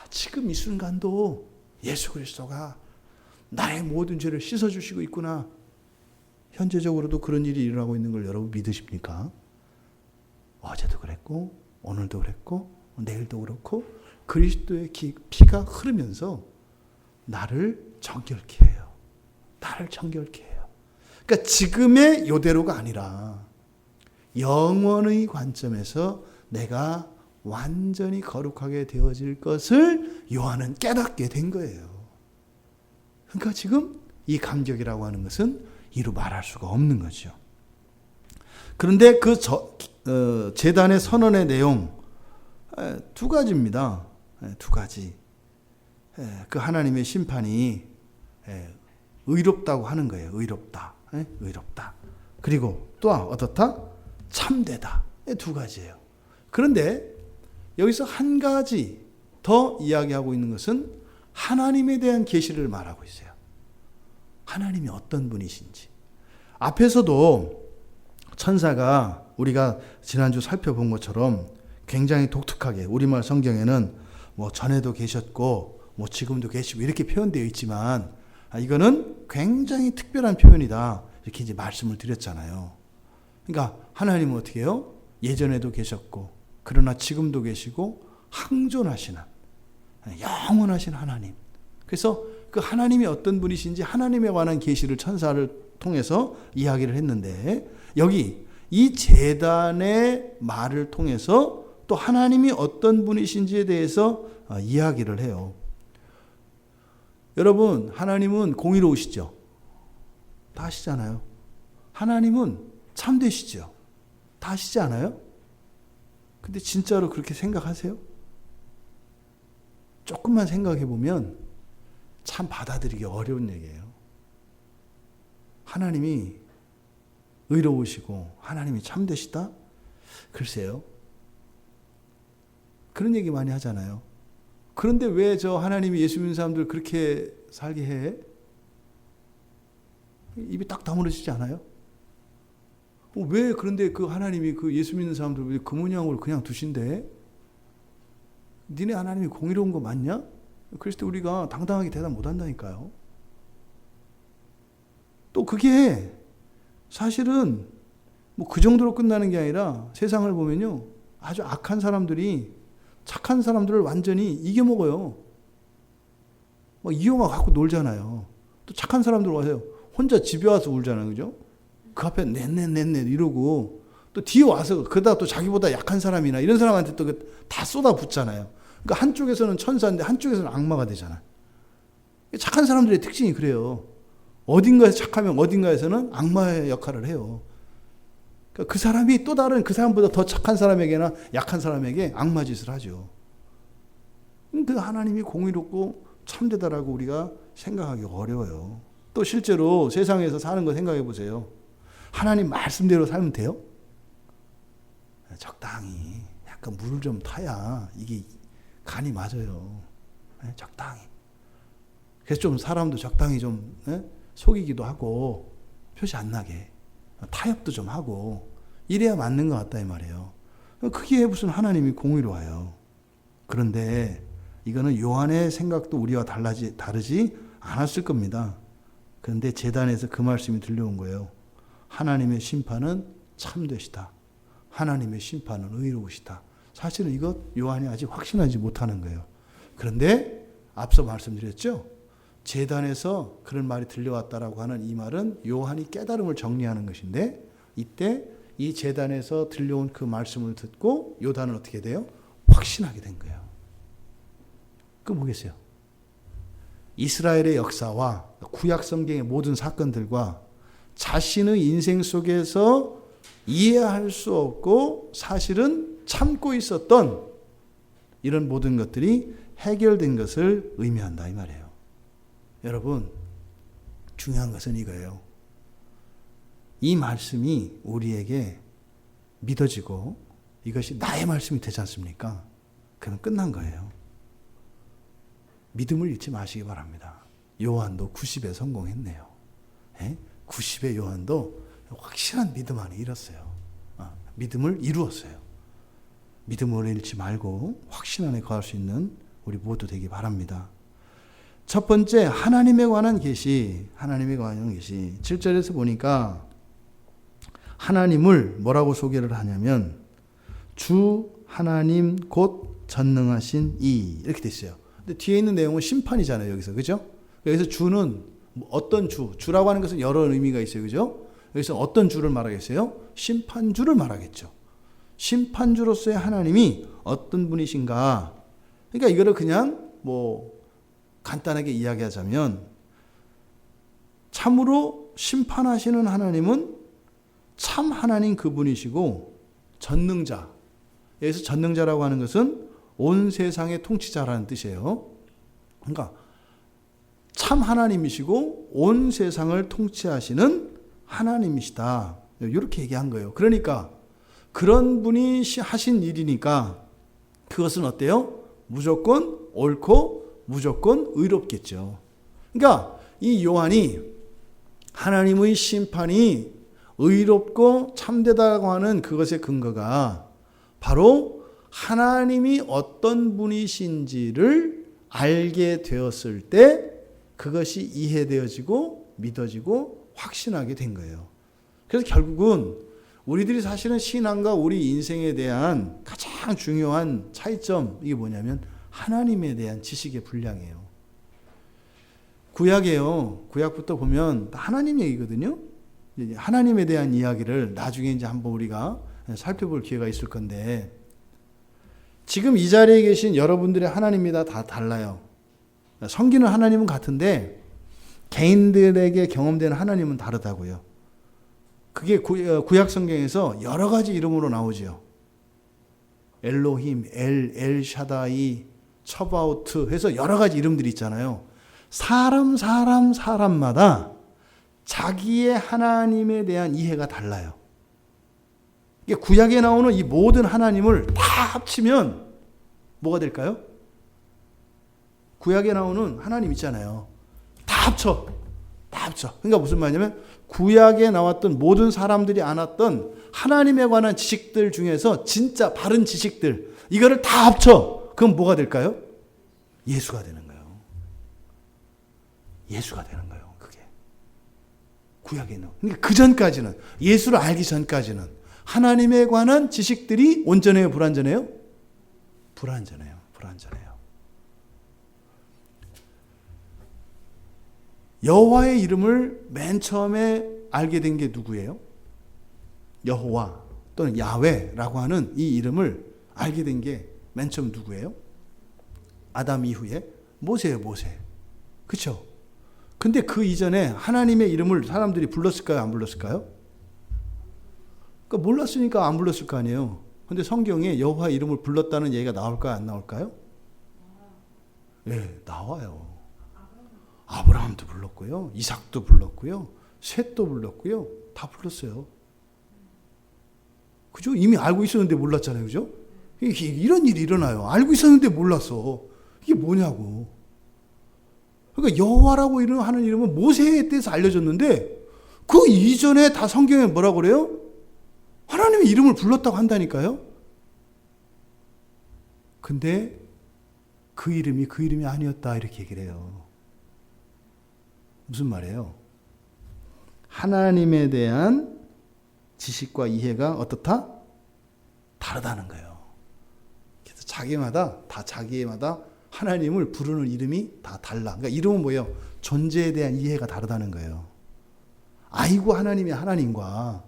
지금 이 순간도 예수 그리스도가 나의 모든 죄를 씻어주시고 있구나. 현재적으로도 그런 일이 일어나고 있는 걸 여러분 믿으십니까? 어제도 그랬고 오늘도 그랬고 내일도 그렇고 그리스도의 피가 흐르면서 나를 정결케 해요. 나를 정결케 해요. 그러니까 지금의 요대로가 아니라 영원의 관점에서 내가 완전히 거룩하게 되어질 것을 요한은 깨닫게 된 거예요. 그러니까 지금 이 감격이라고 하는 것은 이루 말할 수가 없는 거죠. 그런데 그 제단의 선언의 내용 두 가지입니다. 두 가지. 그 하나님의 심판이 의롭다고 하는 거예요. 의롭다. 의롭다. 그리고 또 어떻다? 참되다. 두 가지예요. 그런데 여기서 한 가지 더 이야기하고 있는 것은 하나님에 대한 계시를 말하고 있어요. 하나님이 어떤 분이신지. 앞에서도 천사가 우리가 지난주 살펴본 것처럼 굉장히 독특하게 우리말 성경에는 뭐 전에도 계셨고 뭐 지금도 계시고 이렇게 표현되어 있지만 이거는 굉장히 특별한 표현이다. 이렇게 이제 말씀을 드렸잖아요. 그러니까 하나님은 어떻게 해요? 예전에도 계셨고 그러나 지금도 계시고 항존하시는 영원하신 하나님. 그래서 그 하나님이 어떤 분이신지 하나님에 관한 계시를 천사를 통해서 이야기를 했는데 여기 이 제단의 말을 통해서 또 하나님이 어떤 분이신지에 대해서 이야기를 해요. 여러분, 하나님은 공의로우시죠? 다 아시잖아요. 하나님은 참되시죠? 다 아시지 않아요? 근데 진짜로 그렇게 생각하세요? 조금만 생각해 보면 참 받아들이기 어려운 얘기예요. 하나님이 의로우시고 하나님이 참되시다? 글쎄요. 그런 얘기 많이 하잖아요. 그런데 왜 저 하나님이 예수 믿는 사람들 그렇게 살게 해? 입이 딱 다물어지지 않아요? 왜 그런데 그 하나님이 그 예수 믿는 사람들 왜 그 모양으로 그냥 두신대? 니네 하나님이 공의로운 거 맞냐? 그랬을 때 우리가 당당하게 대답 못 한다니까요. 또 그게 사실은 뭐 그 정도로 끝나는 게 아니라 세상을 보면요. 아주 악한 사람들이 착한 사람들을 완전히 이겨먹어요. 막 이용하 갖고 놀잖아요. 또 착한 사람들 와서 혼자 집에 와서 울잖아요. 그죠? 그 앞에 넷넷 이러고 또 뒤에 와서 그러다 또 자기보다 약한 사람이나 이런 사람한테 또 다 쏟아붓잖아요. 그러니까 한쪽에서는 천사인데 한쪽에서는 악마가 되잖아요. 착한 사람들의 특징이 그래요. 어딘가에서 착하면 어딘가에서는 악마의 역할을 해요. 그러니까 그 사람이 또 다른 그 사람보다 더 착한 사람에게나 약한 사람에게 악마 짓을 하죠. 그 하나님이 공의롭고 참되다라고 우리가 생각하기 어려워요. 또 실제로 세상에서 사는 거 생각해 보세요. 하나님 말씀대로 살면 돼요? 적당히 약간 물을 좀 타야 이게 간이 맞아요. 적당히. 그래서 좀 사람도 적당히 좀 속이기도 하고 표시 안 나게 타협도 좀 하고 이래야 맞는 것 같다 이 말이에요. 그게 무슨 하나님이 공의로워요. 그런데 이거는 요한의 생각도 우리와 다르지 않았을 겁니다. 그런데 제단에서 그 말씀이 들려온 거예요. 하나님의 심판은 참되시다. 하나님의 심판은 의로우시다. 사실은 이것 요한이 아직 확신하지 못하는 거예요. 그런데 앞서 말씀드렸죠. 제단에서 그런 말이 들려왔다라고 하는 이 말은 요한이 깨달음을 정리하는 것인데 이때 이 제단에서 들려온 그 말씀을 듣고 요단은 어떻게 돼요? 확신하게 된 거예요. 그 뭐겠어요? 이스라엘의 역사와 구약 성경의 모든 사건들과 자신의 인생 속에서 이해할 수 없고 사실은 참고 있었던 이런 모든 것들이 해결된 것을 의미한다 이 말이에요. 여러분 중요한 것은 이거예요. 이 말씀이 우리에게 믿어지고 이것이 나의 말씀이 되지 않습니까? 그럼 끝난 거예요. 믿음을 잃지 마시기 바랍니다. 요한도 90에 성공했네요. 90의 요한도 확실한 믿음 안에 이뤘어요. 믿음을 이루었어요. 믿음을 잃지 말고 확신 안에 거할 수 있는 우리 모두 되기 바랍니다. 첫 번째 하나님에 관한 계시, 하나님에 관한 계시. 7절에서 보니까 하나님을 뭐라고 소개를 하냐면 주 하나님 곧 전능하신 이 이렇게 돼 있어요. 근데 뒤에 있는 내용은 심판이잖아요. 여기서 그죠? 여기서 주는 어떤 주라고 하는 것은 여러 의미가 있어요. 그죠? 여기서 어떤 주를 말하겠어요? 심판주를 말하겠죠. 심판주로서의 하나님이 어떤 분이신가? 그러니까 이거를 그냥 뭐 간단하게 이야기하자면 참으로 심판하시는 하나님은 참 하나님 그분이시고 전능자. 여기서 전능자라고 하는 것은 온 세상의 통치자라는 뜻이에요. 그러니까 참 하나님이시고 온 세상을 통치하시는 하나님이시다. 이렇게 얘기한 거예요. 그러니까 그런 분이 하신 일이니까 그것은 어때요? 무조건 옳고 무조건 의롭겠죠. 그러니까 이 요한이 하나님의 심판이 의롭고 참되다고 하는 그것의 근거가 바로 하나님이 어떤 분이신지를 알게 되었을 때 그것이 이해되어지고 믿어지고 확신하게 된 거예요. 그래서 결국은 우리들이 사실은 신앙과 우리 인생에 대한 가장 중요한 차이점 이게 뭐냐면 하나님에 대한 지식의 분량이에요. 구약에요. 구약부터 보면 하나님 얘기거든요. 하나님에 대한 이야기를 나중에 이제 한번 우리가 살펴볼 기회가 있을 건데 지금 이 자리에 계신 여러분들의 하나님이 다 달라요. 섬기는 하나님은 같은데 개인들에게 경험되는 하나님은 다르다고요. 그게 구약 성경에서 여러 가지 이름으로 나오죠. 엘로힘, 엘샤다이, 처바우트 해서 여러 가지 이름들이 있잖아요. 사람마다 자기의 하나님에 대한 이해가 달라요. 구약에 나오는 이 모든 하나님을 다 합치면 뭐가 될까요? 구약에 나오는 하나님 있잖아요. 다 합쳐. 다 합쳐. 그러니까 무슨 말이냐면 구약에 나왔던 모든 사람들이 알았던 하나님에 관한 지식들 중에서 진짜 바른 지식들, 이거를 다 합쳐. 그럼 뭐가 될까요? 예수가 되는 거예요. 예수가 되는 거예요. 그게. 구약에는. 그러니까 그 전까지는, 예수를 알기 전까지는 하나님에 관한 지식들이 온전해요, 불완전해요? 불완전해요. 불완전해요. 여호와의 이름을 맨 처음에 알게 된 게 누구예요? 여호와 또는 야훼라고 하는 이 이름을 알게 된 게 맨 처음 누구예요? 아담 이후에 모세예요, 모세. 그렇죠? 근데 그 이전에 하나님의 이름을 사람들이 불렀을까요, 안 불렀을까요? 그러니까 몰랐으니까 안 불렀을 거 아니에요. 근데 성경에 여호와 이름을 불렀다는 얘기가 나올까요, 안 나올까요? 네, 나와요. 아브라함도 불렀고요, 이삭도 불렀고요, 셋도 불렀고요, 다 불렀어요. 그죠? 이미 알고 있었는데 몰랐잖아요, 그죠? 이런 일이 일어나요. 알고 있었는데 몰랐어. 이게 뭐냐고. 그러니까 여호와라고 하는 이름은 모세에 대해서 알려졌는데 그 이전에 다 성경에 뭐라고 그래요? 하나님의 이름을 불렀다고 한다니까요. 근데 그 이름이 아니었다 이렇게 얘기를 해요. 무슨 말이에요? 하나님에 대한 지식과 이해가 어떻다? 다르다는 거예요. 그래서 자기마다 하나님을 부르는 이름이 다 달라. 그러니까 이름은 뭐예요? 존재에 대한 이해가 다르다는 거예요. 아이고 하나님이 하나님과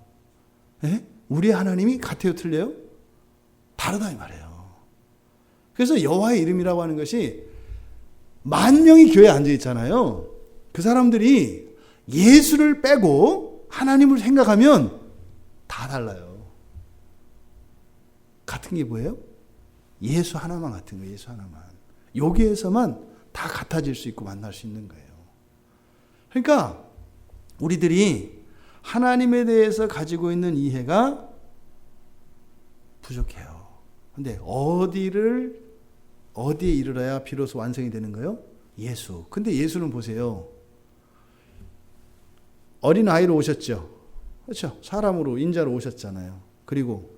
우리의 하나님이 같아요, 틀려요? 다르다 이 말이에요. 그래서 여호와의 이름이라고 하는 것이 만 명이 교회에 앉아 있잖아요. 그 사람들이 예수를 빼고 하나님을 생각하면 다 달라요. 같은 게 뭐예요? 예수 하나만 같은 거예요. 예수 하나만. 여기에서만 다 같아질 수 있고 만날 수 있는 거예요. 그러니까 우리들이 하나님에 대해서 가지고 있는 이해가 부족해요. 근데 어디에 이르러야 비로소 완성이 되는 거예요? 예수. 근데 예수는 보세요. 어린 아이로 오셨죠. 그렇죠. 사람으로, 인자로 오셨잖아요. 그리고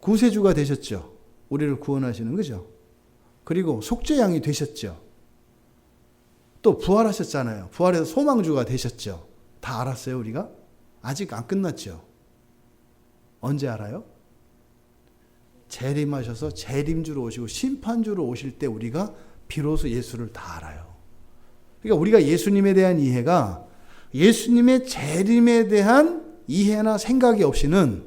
구세주가 되셨죠. 우리를 구원하시는 거죠. 그리고 속죄양이 되셨죠. 또 부활하셨잖아요. 부활해서 소망주가 되셨죠. 다 알았어요, 우리가? 아직 안 끝났죠. 언제 알아요? 재림하셔서 재림주로 오시고 심판주로 오실 때 우리가 비로소 예수를 다 알아요. 그러니까 우리가 예수님에 대한 이해가 예수님의 재림에 대한 이해나 생각이 없이는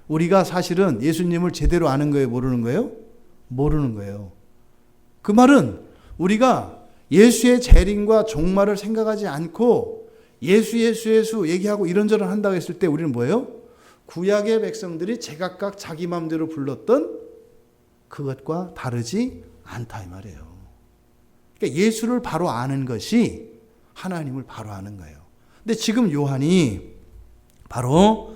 우리가 사실은 예수님을 제대로 아는 거예요, 모르는 거예요? 모르는 거예요. 그 말은 우리가 예수의 재림과 종말을 생각하지 않고 예수 얘기하고 이런저런 한다고 했을 때 우리는 뭐예요? 구약의 백성들이 제각각 자기 마음대로 불렀던 그것과 다르지 않다 이 말이에요. 그러니까 예수를 바로 아는 것이 하나님을 바로 아는 거예요. 근데 지금 요한이 바로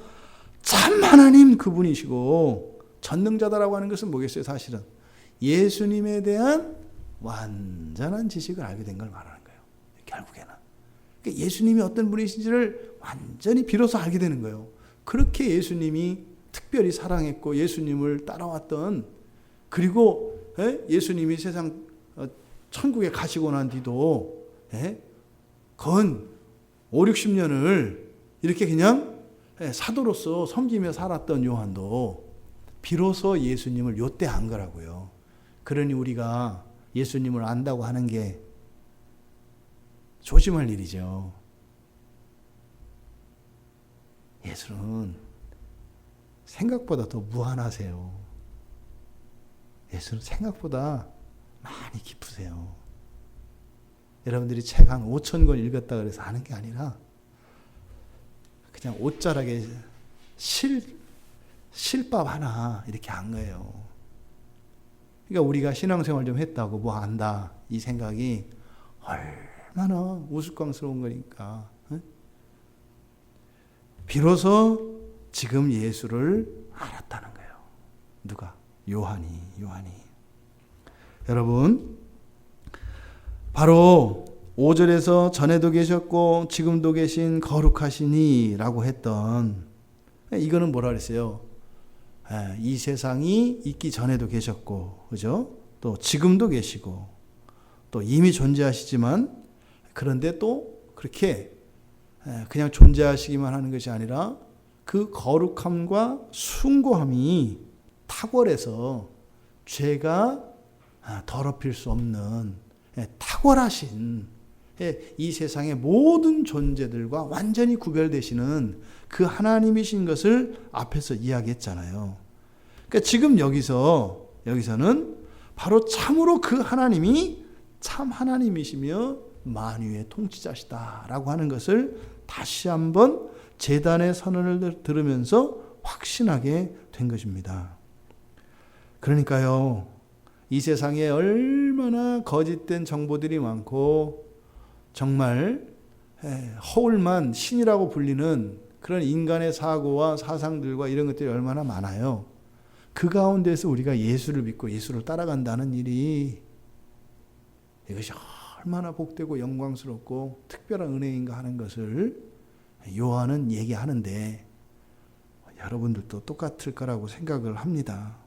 참 하나님 그분이시고 전능자다라고 하는 것은 뭐겠어요? 사실은 예수님에 대한 완전한 지식을 알게 된 걸 말하는 거예요. 결국에는. 그러니까 예수님이 어떤 분이신지를 완전히 비로소 알게 되는 거예요. 그렇게 예수님이 특별히 사랑했고 예수님을 따라왔던, 그리고 예수님이 세상 천국에 가시고 난 뒤도 건 5, 60년을 이렇게 그냥 사도로서 섬기며 살았던 요한도 비로소 예수님을 요때 안 거라고요. 그러니 우리가 예수님을 안다고 하는 게 조심할 일이죠. 예수는 생각보다 더 무한하세요. 예수는 생각보다 많이 깊으세요. 여러분들이 책 한 5,000권 읽었다 그래서 아는 게 아니라 그냥 옷자락에 실밥 하나 이렇게 한 거예요. 그러니까 우리가 신앙생활 좀 했다고 뭐 안다 이 생각이 얼마나 우스꽝스러운 거니까. 비로소 지금 예수를 알았다는 거예요. 누가? 요한이. 여러분, 바로 5절에서 전에도 계셨고 지금도 계신 거룩하시니 라고 했던, 이거는 뭐라 그랬어요? 이 세상이 있기 전에도 계셨고, 그죠? 또 지금도 계시고, 또 이미 존재하시지만, 그런데 또 그렇게 그냥 존재하시기만 하는 것이 아니라 그 거룩함과 숭고함이 탁월해서 죄가 더럽힐 수 없는 탁월하신 이 세상의 모든 존재들과 완전히 구별되시는 그 하나님이신 것을 앞에서 이야기했잖아요. 그러니까 지금 여기서는 바로 참으로 그 하나님이 참 하나님이시며 만유의 통치자시다라고 하는 것을 다시 한번 제단의 선언을 들으면서 확신하게 된 것입니다. 그러니까요, 이 세상에 얼마나 거짓된 정보들이 많고 정말 허울만 신이라고 불리는 그런 인간의 사고와 사상들과 이런 것들이 얼마나 많아요. 그 가운데서 우리가 예수를 믿고 예수를 따라간다는 일이, 이것이 얼마나 복되고 영광스럽고 특별한 은혜인가 하는 것을 요한은 얘기하는데, 여러분들도 똑같을 거라고 생각을 합니다.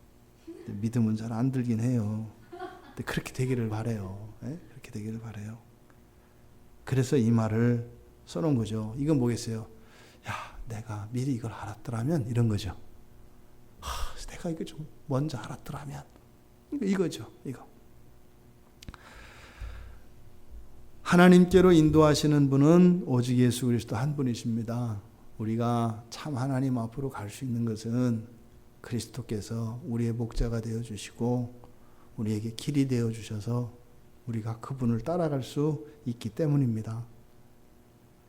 믿음은 잘 안 들긴 해요. 근데 그렇게 되기를 바라요. 그렇게 되기를 바라요. 그래서 이 말을 써놓은 거죠. 이건 뭐겠어요? 야, 내가 미리 이걸 알았더라면, 이런 거죠. 내가 이거 좀 먼저 알았더라면, 이거죠. 이거. 하나님께로 인도하시는 분은 오직 예수 그리스도 한 분이십니다. 우리가 참 하나님 앞으로 갈 수 있는 것은 그리스도께서 우리의 목자가 되어주시고 우리에게 길이 되어주셔서 우리가 그분을 따라갈 수 있기 때문입니다.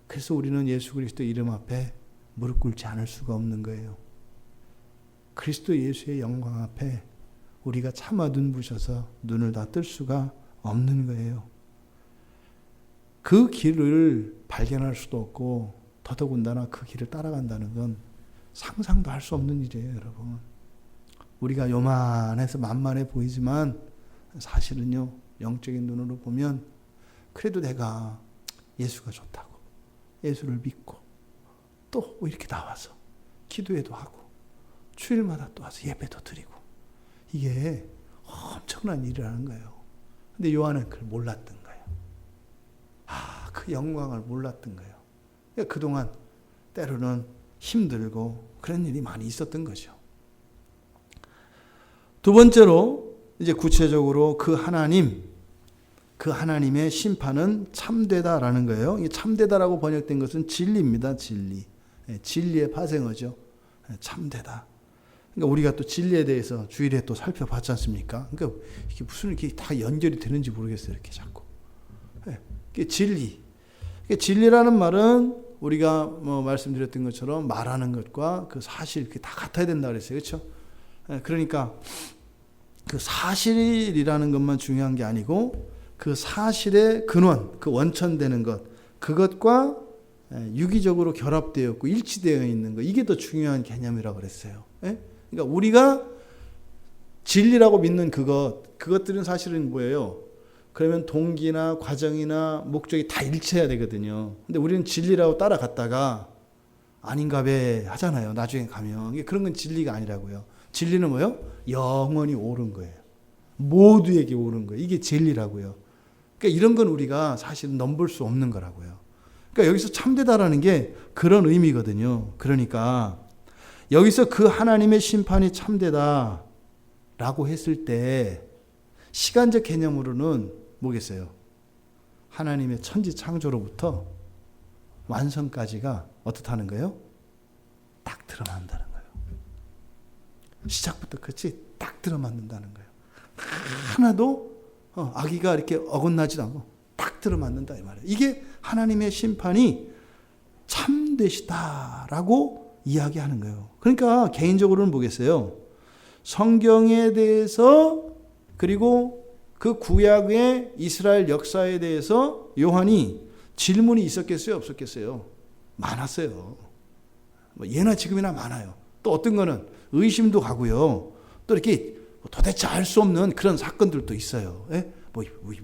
그래서 우리는 예수 그리스도 이름 앞에 무릎 꿇지 않을 수가 없는 거예요. 그리스도 예수의 영광 앞에 우리가 차마 눈부셔서 눈을 다 뜰 수가 없는 거예요. 그 길을 발견할 수도 없고 더더군다나 그 길을 따라간다는 건 상상도 할 수 없는 일이에요, 여러분. 우리가 요만해서 만만해 보이지만 사실은요, 영적인 눈으로 보면 그래도 내가 예수가 좋다고, 예수를 믿고 또 이렇게 나와서 기도회도 하고 주일마다 또 와서 예배도 드리고, 이게 엄청난 일이라는 거예요. 근데 요한은 그걸 몰랐던 거예요. 그 영광을 몰랐던 거예요. 그러니까 그동안 때로는 힘들고 그런 일이 많이 있었던 거죠. 두 번째로 이제 구체적으로 그 하나님의 심판은 참되다라는 거예요. 이 참되다라고 번역된 것은 진리입니다. 진리. 진리의 파생어죠. 참되다. 그러니까 우리가 또 진리에 대해서 주일에 또 살펴봤지 않습니까? 그러니까 이게 무슨 이렇게 다 연결이 되는지 모르겠어요. 이렇게 자꾸. 진리. 진리라는 말은 우리가 말씀드렸던 것처럼 말하는 것과 그 사실 그게 다 같아야 된다 그랬어요. 그렇죠? 그러니까 그 사실이라는 것만 중요한 게 아니고 그 사실의 근원, 그 원천되는 것, 그것과 유기적으로 결합되어 있고 일치되어 있는 것, 이게 더 중요한 개념이라고 그랬어요. 그러니까 우리가 진리라고 믿는 그것들은 사실은 뭐예요? 그러면 동기나 과정이나 목적이 다 일치해야 되거든요. 근데 우리는 진리라고 따라갔다가 아닌가 배 하잖아요. 나중에 가면. 그런 건 진리가 아니라고요. 진리는 뭐예요? 영원히 옳은 거예요. 모두에게 옳은 거예요. 이게 진리라고요. 그러니까 이런 건 우리가 사실 넘볼 수 없는 거라고요. 그러니까 여기서 참되다라는 게 그런 의미거든요. 그러니까 여기서 그 하나님의 심판이 참되다라고 했을 때 시간적 개념으로는 뭐겠어요? 하나님의 천지 창조로부터 완성까지가 어떻다는 거예요? 딱 들어맞는다는 거예요. 시작부터 끝이 딱 들어맞는다는 거예요. 하나도 아기가 이렇게 어긋나지도 않고 딱 들어맞는다 이 말이에요. 이게 하나님의 심판이 참되시다라고 이야기하는 거예요. 그러니까 개인적으로는 뭐겠어요? 성경에 대해서 그리고 그 구약의 이스라엘 역사에 대해서 요한이 질문이 있었겠어요? 없었겠어요? 많았어요. 예나 지금이나 많아요. 또 어떤 거는 의심도 가고요. 또 이렇게 도대체 알 수 없는 그런 사건들도 있어요. 뭐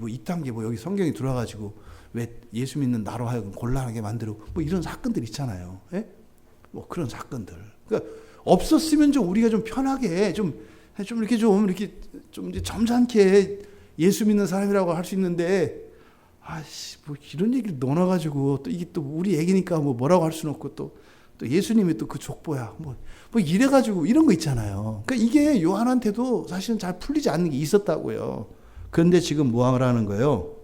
이딴 게 여기 성경에 들어와가지고 왜 예수 믿는 나로 하여금 곤란하게 만들고 뭐 이런 사건들 있잖아요. 예? 뭐 그런 사건들. 그러니까 없었으면 좀 우리가 좀 편하게 좀 이렇게 좀 이제 점잖게 예수 믿는 사람이라고 할 수 있는데, 아씨 뭐 이런 얘기를 넣어놔가지고 또 이게 또 우리 얘기니까 뭐 뭐라고 할 수는 없고 또 예수님이 또 그 족보야 뭐 이래가지고 이런 거 있잖아요. 그러니까 이게 요한한테도 사실은 잘 풀리지 않는 게 있었다고요. 그런데 지금 뭐 하라는 거예요?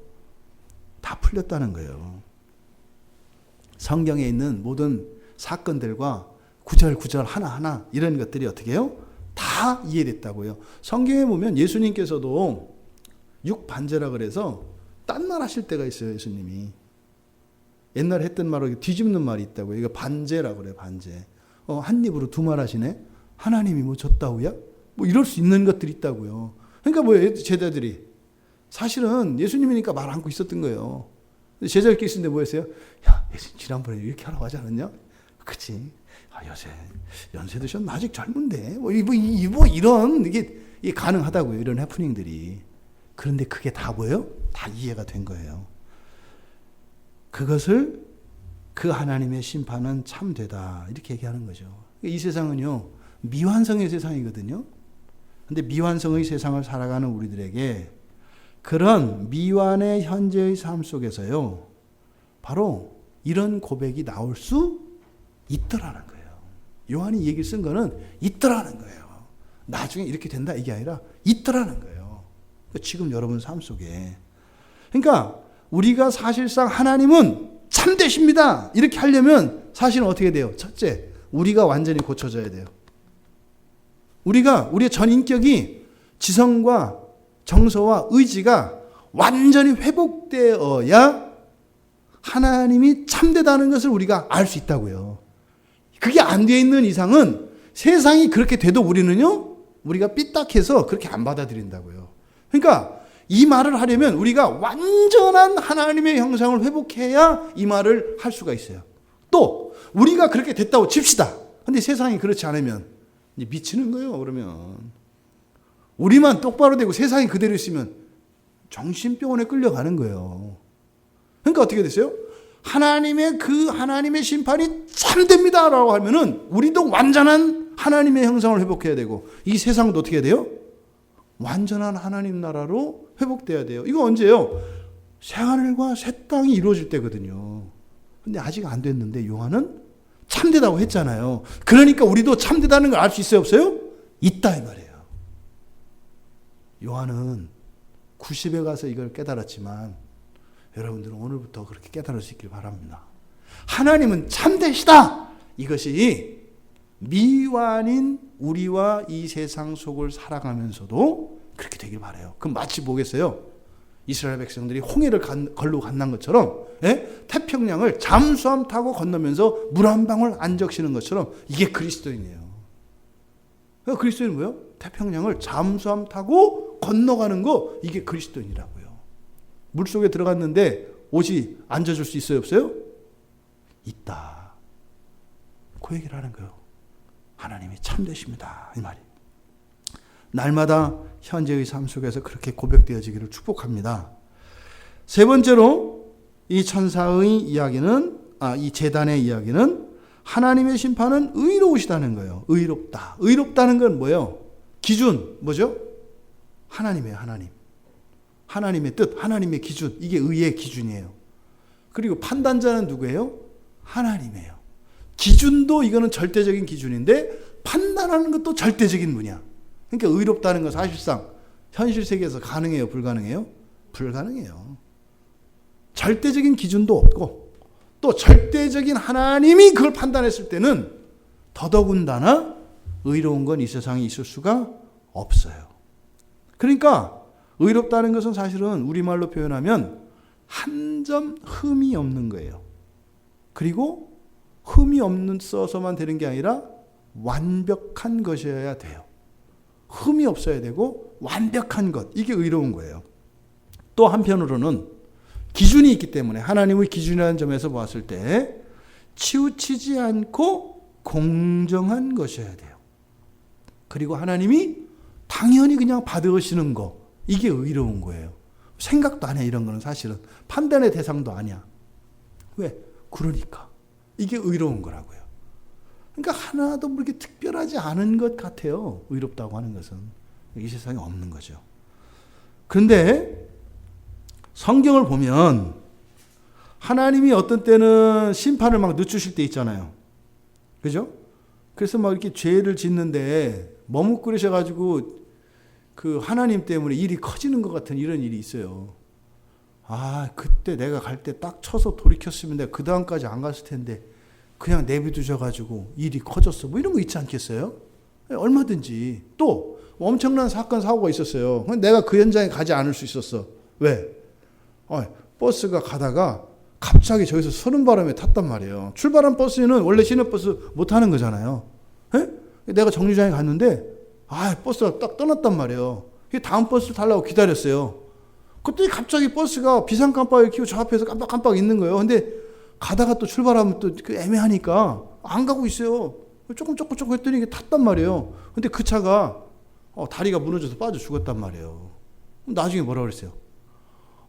다 풀렸다는 거예요. 성경에 있는 모든 사건들과 구절 하나하나 이런 것들이 어떻게 해요? 다 이해됐다고요. 성경에 보면 예수님께서도 육반제라 그래서 딴 말 하실 때가 있어요. 예수님이 옛날에 했던 말로 뒤집는 말이 있다고요. 이거 반제라 그래요. 반제. 한 입으로 두 말 하시네. 하나님이 뭐 졌다고요? 뭐 이럴 수 있는 것들이 있다고요. 그러니까 뭐예요? 제자들이 사실은 예수님이니까 말 안고 있었던 거예요. 제자들끼리 있었는데 뭐 했어요? 야, 예수님 지난번에 이렇게 하라고 하지 않았냐? 그치? 요새 연세 드셨나? 아직 젊은데 뭐 이런 이게 가능하다고요. 이런 해프닝들이. 그런데 그게 다 뭐예요? 다 이해가 된 거예요. 그것을 그 하나님의 심판은 참되다 이렇게 얘기하는 거죠. 이 세상은요 미완성의 세상이거든요. 근데 미완성의 세상을 살아가는 우리들에게 그런 미완의 현재의 삶 속에서요 바로 이런 고백이 나올 수 있더라는 거예요. 요한이 이 얘기를 쓴 거는 있더라는 거예요. 나중에 이렇게 된다 이게 아니라 있더라는 거예요. 지금 여러분 삶 속에. 그러니까 우리가 사실상 하나님은 참되십니다 이렇게 하려면 사실은 어떻게 돼요? 첫째, 우리가 완전히 고쳐져야 돼요. 우리의 전 인격이 지성과 정서와 의지가 완전히 회복되어야 하나님이 참되다는 것을 우리가 알 수 있다고요. 그게 안 돼 있는 이상은 세상이 그렇게 돼도 우리가 삐딱해서 그렇게 안 받아들인다고요. 그러니까 이 말을 하려면 우리가 완전한 하나님의 형상을 회복해야 이 말을 할 수가 있어요. 또 우리가 그렇게 됐다고 칩시다. 근데 세상이 그렇지 않으면 미치는 거예요. 그러면 우리만 똑바로 되고 세상이 그대로 있으면 정신병원에 끌려가는 거예요. 그러니까 어떻게 됐어요? 하나님의 심판이 참됩니다라고 하면은 우리도 완전한 하나님의 형상을 회복해야 되고 이 세상도 어떻게 해야 돼요? 완전한 하나님 나라로 회복돼야 돼요. 이거 언제예요? 새하늘과 새 땅이 이루어질 때거든요. 근데 아직 안 됐는데 요한은 참되다고 했잖아요. 그러니까 우리도 참되다는 걸 알 수 있어요? 없어요? 있다 이 말이에요. 요한은 90에 가서 이걸 깨달았지만 여러분들은 오늘부터 그렇게 깨달을 수 있길 바랍니다. 하나님은 참되시다. 이것이 미완인 우리와 이 세상 속을 살아가면서도 그렇게 되길 바라요. 그럼 마치 뭐겠어요? 이스라엘 백성들이 홍해를 걸로 건넌 것처럼 태평양을 잠수함 타고 건너면서 물 한 방울 안 적시는 것처럼 이게 그리스도인이에요. 그러니까 그리스도인은 뭐예요? 태평양을 잠수함 타고 건너가는 거 이게 그리스도인이라고요. 물속에 들어갔는데 옷이 안 젖을 수 있어요? 없어요? 있다. 그 얘기를 하는 거예요. 하나님이 참되십니다. 이 말이. 날마다 현재의 삶 속에서 그렇게 고백되어지기를 축복합니다. 세 번째로 이 천사의 이야기는 이 제단의 이야기는 하나님의 심판은 의로우시다는 거예요. 의롭다. 의롭다는 건 뭐예요? 기준 뭐죠? 하나님이에요. 하나님의 뜻, 하나님의 기준. 이게 의의 기준이에요. 그리고 판단자는 누구예요? 하나님이에요. 기준도 이거는 절대적인 기준인데 판단하는 것도 절대적인 분이야. 그러니까 의롭다는 건 사실상 현실 세계에서 가능해요? 불가능해요? 불가능해요. 절대적인 기준도 없고 또 절대적인 하나님이 그걸 판단했을 때는 더더군다나 의로운 건 이 세상에 있을 수가 없어요. 그러니까 의롭다는 것은 사실은 우리말로 표현하면 한 점 흠이 없는 거예요. 그리고 흠이 없어서만 되는 게 아니라 완벽한 것이어야 돼요. 흠이 없어야 되고 완벽한 것. 이게 의로운 거예요. 또 한편으로는 기준이 있기 때문에 하나님의 기준이라는 점에서 보았을 때 치우치지 않고 공정한 것이어야 돼요. 그리고 하나님이 당연히 그냥 받으시는 거. 이게 의로운 거예요. 생각도 아니야. 이런 거는 사실은 판단의 대상도 아니야. 왜? 그러니까 이게 의로운 거라고요. 그러니까 하나도 그렇게 특별하지 않은 것 같아요. 의롭다고 하는 것은 이 세상에 없는 거죠. 그런데 성경을 보면 하나님이 어떤 때는 심판을 막 늦추실 때 있잖아요. 그죠? 그래서 막 이렇게 죄를 짓는데 머뭇거리셔가지고 그 하나님 때문에 일이 커지는 것 같은 이런 일이 있어요. 아, 그때 내가 갈 때 딱 쳐서 돌이켰으면 내가 그 다음까지 안 갔을 텐데 그냥 내비두셔가지고 일이 커졌어. 뭐 이런 거 있지 않겠어요? 얼마든지. 또 엄청난 사건 사고가 있었어요. 내가 그 현장에 가지 않을 수 있었어. 왜? 버스가 가다가 갑자기 저기서 서는 바람에 탔단 말이에요. 출발한 버스는 원래 시내버스 못 타는 거잖아요. 에? 내가 정류장에 갔는데 버스가 딱 떠났단 말이에요. 다음 버스 타려고 기다렸어요. 그때 갑자기 버스가 비상 깜빡이를 켜고 저 앞에서 깜빡깜빡 있는 거예요. 근데 가다가 또 출발하면 또 애매하니까 안 가고 있어요. 조금 했더니 이게 탔단 말이에요. 근데 그 차가 다리가 무너져서 빠져 죽었단 말이에요. 나중에 뭐라 그랬어요?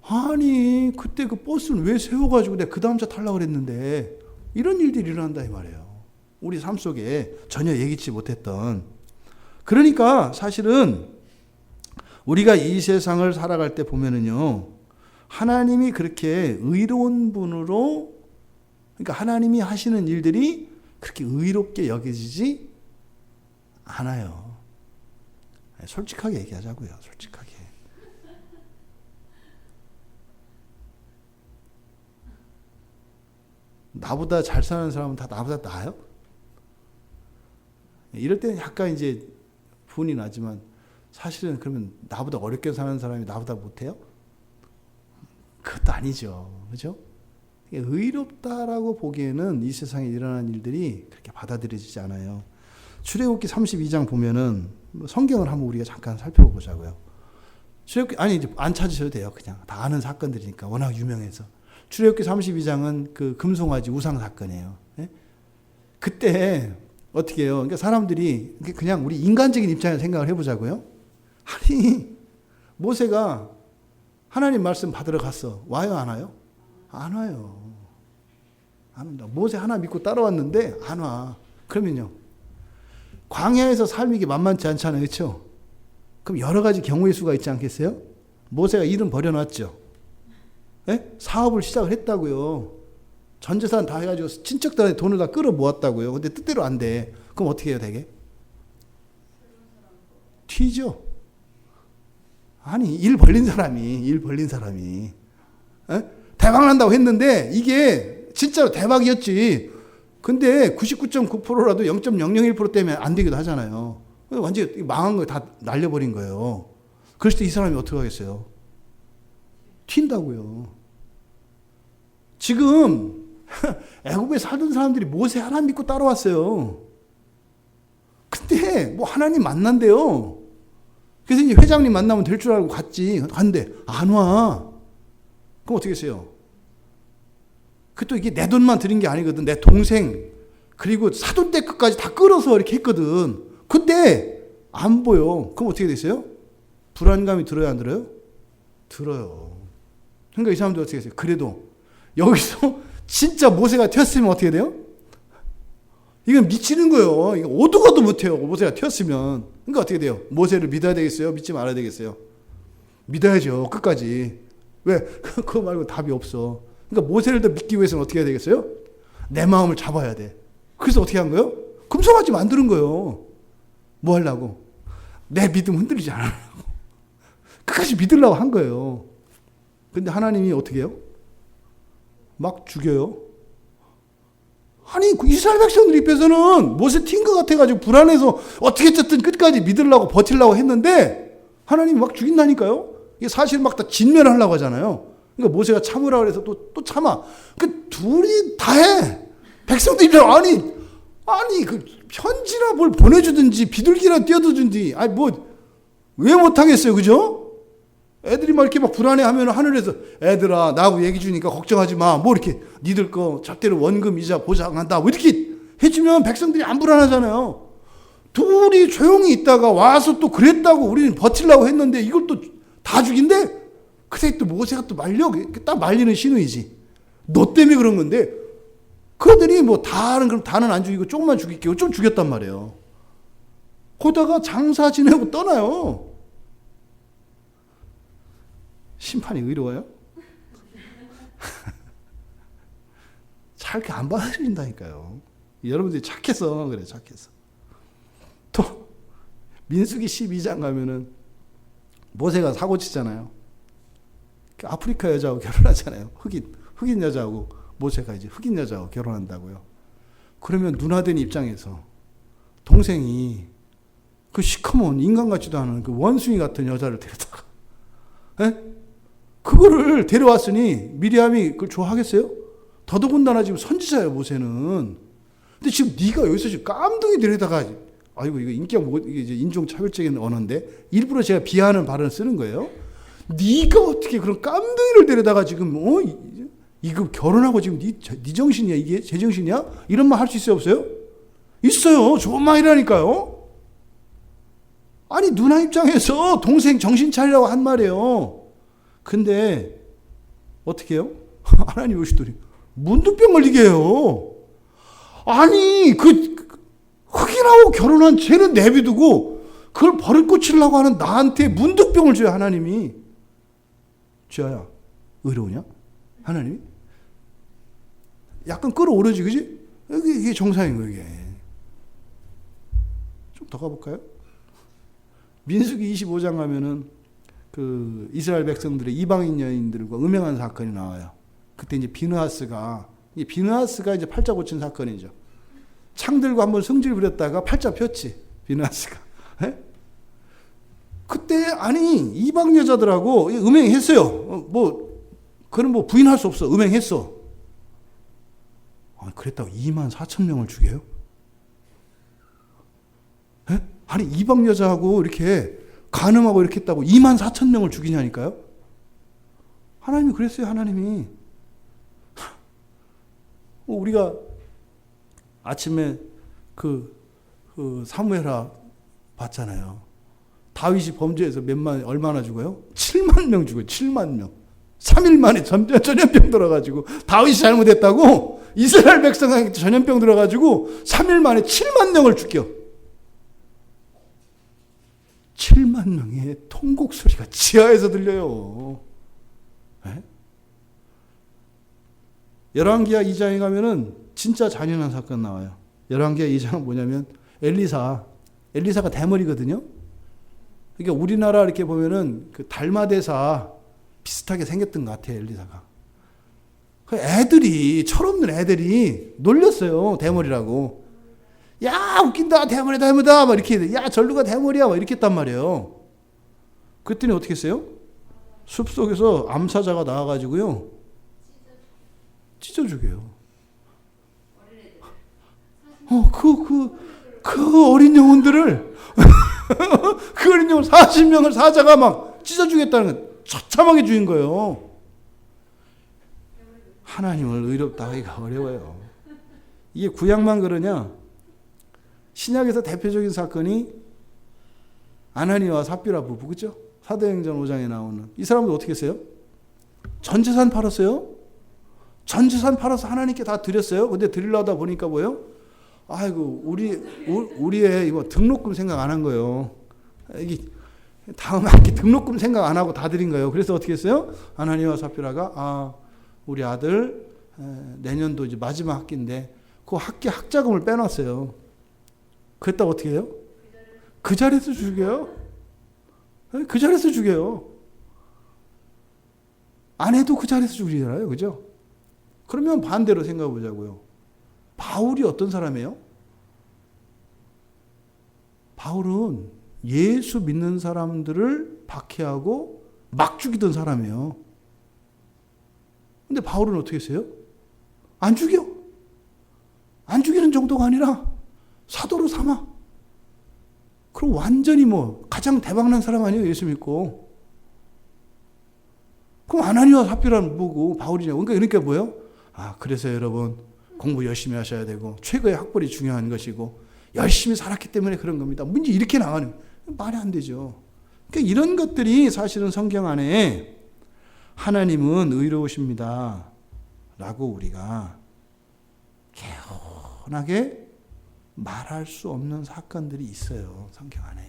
아니 그때 그 버스는 왜 세워가지고 내가 그 다음 차 타려고 그랬는데. 이런 일들이 일어난다 이 말이에요. 우리 삶 속에 전혀 예기치 못했던. 그러니까 사실은 우리가 이 세상을 살아갈 때 보면은요, 하나님이 그렇게 의로운 분으로, 그러니까 하나님이 하시는 일들이 그렇게 의롭게 여겨지지 않아요. 솔직하게 얘기하자고요. 솔직하게. 나보다 잘 사는 사람은 다 나보다 나아요? 이럴 때는 약간 이제 분이 나지만 사실은 그러면 나보다 어렵게 사는 사람이 나보다 못해요? 그것도 아니죠. 그죠? 의롭다라고 보기에는 이 세상에 일어난 일들이 그렇게 받아들여지지 않아요. 출애굽기 32장 보면은 성경을 한번 우리가 잠깐 살펴보자고요. 출애굽기 이제 안 찾으셔도 돼요. 그냥 다 아는 사건들이니까 워낙 유명해서. 출애굽기 32장은 그 금송아지 우상 사건이에요. 예? 그때 어떻게 해요? 그러니까 사람들이 그냥 우리 인간적인 입장에서 생각을 해보자고요. 아니 모세가 하나님 말씀 받으러 갔어. 와요 안 와요? 안 와요. 안 온다. 모세 하나 믿고 따라왔는데 안 와. 그러면요. 광야에서 삶이 이게 만만치 않잖아요. 그렇죠? 그럼 여러 가지 경우의 수가 있지 않겠어요? 모세가 일은 버려놨죠. 예? 사업을 시작을 했다고요. 전 재산 다 해가지고 친척들한테 돈을 다 끌어 모았다고요. 근데 뜻대로 안 돼. 그럼 어떻게 해요 되게? 튀죠. 아니 일 벌린 사람이 대박 난다고 했는데 이게 진짜로 대박이었지. 근데 99.9%라도 0.001% 때문에 안 되기도 하잖아요. 완전히 망한 거 다 날려버린 거예요. 그럴 때 이 사람이 어떻게 하겠어요? 튄다고요. 지금 애굽에 살던 사람들이 모세 하나님 믿고 따라왔어요. 근데 뭐 하나님 만난대요. 그래서 이제 회장님 만나면 될 줄 알고 갔는데 안 와. 그럼 어떻게 했어요? 그것도 이게 내 돈만 들인 게 아니거든. 내 동생 그리고 사돈댁 끝까지 다 끌어서 이렇게 했거든. 근데 안 보여. 그럼 어떻게 됐어요? 불안감이 들어요 안 들어요? 들어요. 그러니까 이 사람들 어떻게 했어요? 그래도 여기서 진짜 모세가 튀었으면 어떻게 돼요? 이건 미치는 거예요. 이거 오도 가도 못해요. 모세가 튀었으면. 그러니까 어떻게 돼요? 모세를 믿어야 되겠어요? 믿지 말아야 되겠어요? 믿어야죠. 끝까지. 왜? 그거 말고 답이 없어. 그러니까 모세를 더 믿기 위해서는 어떻게 해야 되겠어요? 내 마음을 잡아야 돼. 그래서 어떻게 한 거예요? 금송아지 만드는 거예요. 뭐 하려고? 내 믿음 흔들리지 않으려고. 끝까지 믿으려고 한 거예요. 근데 하나님이 어떻게 해요? 막 죽여요. 아니 이스라엘 백성들 입장에서는 모세 튄 것 같아가지고 불안해서 어떻게 어쨌든 끝까지 믿으려고 버티려고 했는데 하나님이 막 죽인다니까요. 이게 사실 막 다 진멸하려고 하잖아요. 그러니까 모세가 참으라 그래서 또 참아. 그 둘이 다 해. 백성들 입장에 아니 그 편지나 뭘 보내주든지 비둘기나 띄워주든지 뭐 왜 못하겠어요, 그죠? 애들이 막 이렇게 막 불안해하면 하늘에서 애들아 나하고 얘기 주니까 걱정하지 마. 뭐 이렇게 니들 거 절대로 원금 이자 보장한다. 뭐 이렇게 해주면 백성들이 안 불안하잖아요. 둘이 조용히 있다가 와서 또 그랬다고 우리는 버티려고 했는데 이걸 또 다 죽인대? 그때 또 모세가 또 딱 말리는 신호이지. 너 때문에 그런 건데, 그들이 뭐 다는 안 죽이고 조금만 죽일게요. 좀 죽였단 말이에요. 그러다가 장사 지내고 떠나요. 심판이 의로워요? 잘 이렇게 안 받아들인다니까요. 여러분들이 착해서 그래, 착해서. 또 민수기 12장 가면은 모세가 사고 치잖아요. 아프리카 여자하고 결혼하잖아요. 흑인 여자하고 모세가 이제 흑인 여자하고 결혼한다고요. 그러면 누나된 입장에서 동생이 그 시커먼 인간 같지도 않은 그 원숭이 같은 여자를 데려다가, 그거를 데려왔으니 미리암이 그걸 좋아하겠어요? 더더군다나 지금 선지자예요, 모세는. 근데 지금 네가 여기서 지금 깜둥이 데려다가, 아이고 이거 이게 이제 인종 차별적인 언어인데 일부러 제가 비하하는 발언을 쓰는 거예요. 네가 어떻게 그런 깜둥이를 데려다가 지금 이거 결혼하고 지금 네 정신이야, 이게 제 정신이야? 이런 말 할 수 있어요, 없어요? 있어요. 좋은 말이라니까요. 아니 누나 입장에서 동생 정신 차리라고 한 말이에요. 근데 어떻게 해요? 하나님 오시더니 문둥병 걸리게 해요. 아니 흑인하고 결혼한 쟤는 내비두고 그걸 버릇고치려고 하는 나한테 문둥병을 줘요, 하나님이. 쥐어야 의로우냐? 하나님이? 약간 끌어오르지, 그지? 이게 정상인 거예요, 이게. 좀 더 가볼까요? 민수기 25장 가면은 그 이스라엘 백성들의 이방인 여인들과 음행한 사건이 나와요. 그때 이제 비느하스가 이제 팔자 고친 사건이죠. 창들과 한번 성질 부렸다가 팔자 폈지, 비느하스가. 그때 아니 이방 여자들하고 음행했어요. 그럼 부인할 수 없어. 음행했어. 그랬다고 24,000명을 죽여요? 아니 이방 여자하고 이렇게 간음하고 이렇게 했다고 24,000명을 죽이냐니까요? 하나님이 그랬어요, 하나님이. 우리가 아침에 그 사무엘하 봤잖아요. 다윗이 범죄해서 얼마나 죽어요? 7만 명 죽어요. 7만 명. 3일 만에 전염병 들어가지고 다윗이 잘못했다고 이스라엘 백성한테 전염병 들어가지고 3일 만에 7만 명을 죽여. 7만 명의 통곡 소리가 지하에서 들려요. 열왕기하 2장에 가면은 진짜 잔인한 사건 나와요. 열왕기하 2장은 뭐냐면 엘리사가 대머리거든요. 그러니까 우리나라 이렇게 보면은 그 달마대사 비슷하게 생겼던 것 같아요, 엘리사가. 그 철없는 애들이 놀렸어요, 대머리라고. 야, 웃긴다, 대머리다, 막 이렇게, 야, 절루가 대머리야, 막 이렇게 했단 말이에요. 그랬더니 어떻게 했어요? 숲 속에서 암사자가 나와가지고요, 찢어 죽여요. 그 어린 영혼들을, 그 어린 영혼 40명을 사자가 막 찢어 주겠다는 건 처참하게 죽인 거예요. 하나님을 의롭다 하기가 어려워요. 이게 구약만 그러냐? 신약에서 대표적인 사건이 아나니와 삽비라 부부, 그죠? 사도행전 5장에 나오는. 이 사람들 어떻게 했어요? 전 재산 팔았어요. 전 재산 팔아서 하나님께 다 드렸어요. 근데 드리려다 보니까 뭐예요? 아이고, 우리의 이거 등록금 생각 안 한 거예요. 이게 다음 학기 등록금 생각 안 하고 다 드린 거예요. 그래서 어떻게 했어요? 아나니와 삽비라가 우리 아들 내년도 이제 마지막 학기인데 그 학기 학자금을 빼놨어요. 그랬다고 어떻게 해요? 그 자리에서 죽여요. 그 자리에서 죽여요. 안 해도 그 자리에서 죽이잖아요, 그죠? 그러면 반대로 생각해 보자고요. 바울이 어떤 사람이에요? 바울은 예수 믿는 사람들을 박해하고 막 죽이던 사람이에요. 근데 바울은 어떻게 했어요? 안 죽여. 안 죽이는 정도가 아니라 사도로 삼아. 그럼 완전히 가장 대박난 사람 아니에요, 예수 믿고. 그럼 아나니와 삽비라는 뭐고 바울이냐고. 그러니까 뭐예요? 그래서 여러분 공부 열심히 하셔야 되고 최고의 학벌이 중요한 것이고 열심히 살았기 때문에 그런 겁니다. 문제 이렇게 나가는 말이 안 되죠. 그러니까 이런 것들이 사실은 성경 안에 하나님은 의로우십니다 라고 우리가 개운하게 말할 수 없는 사건들이 있어요. 성경 안에.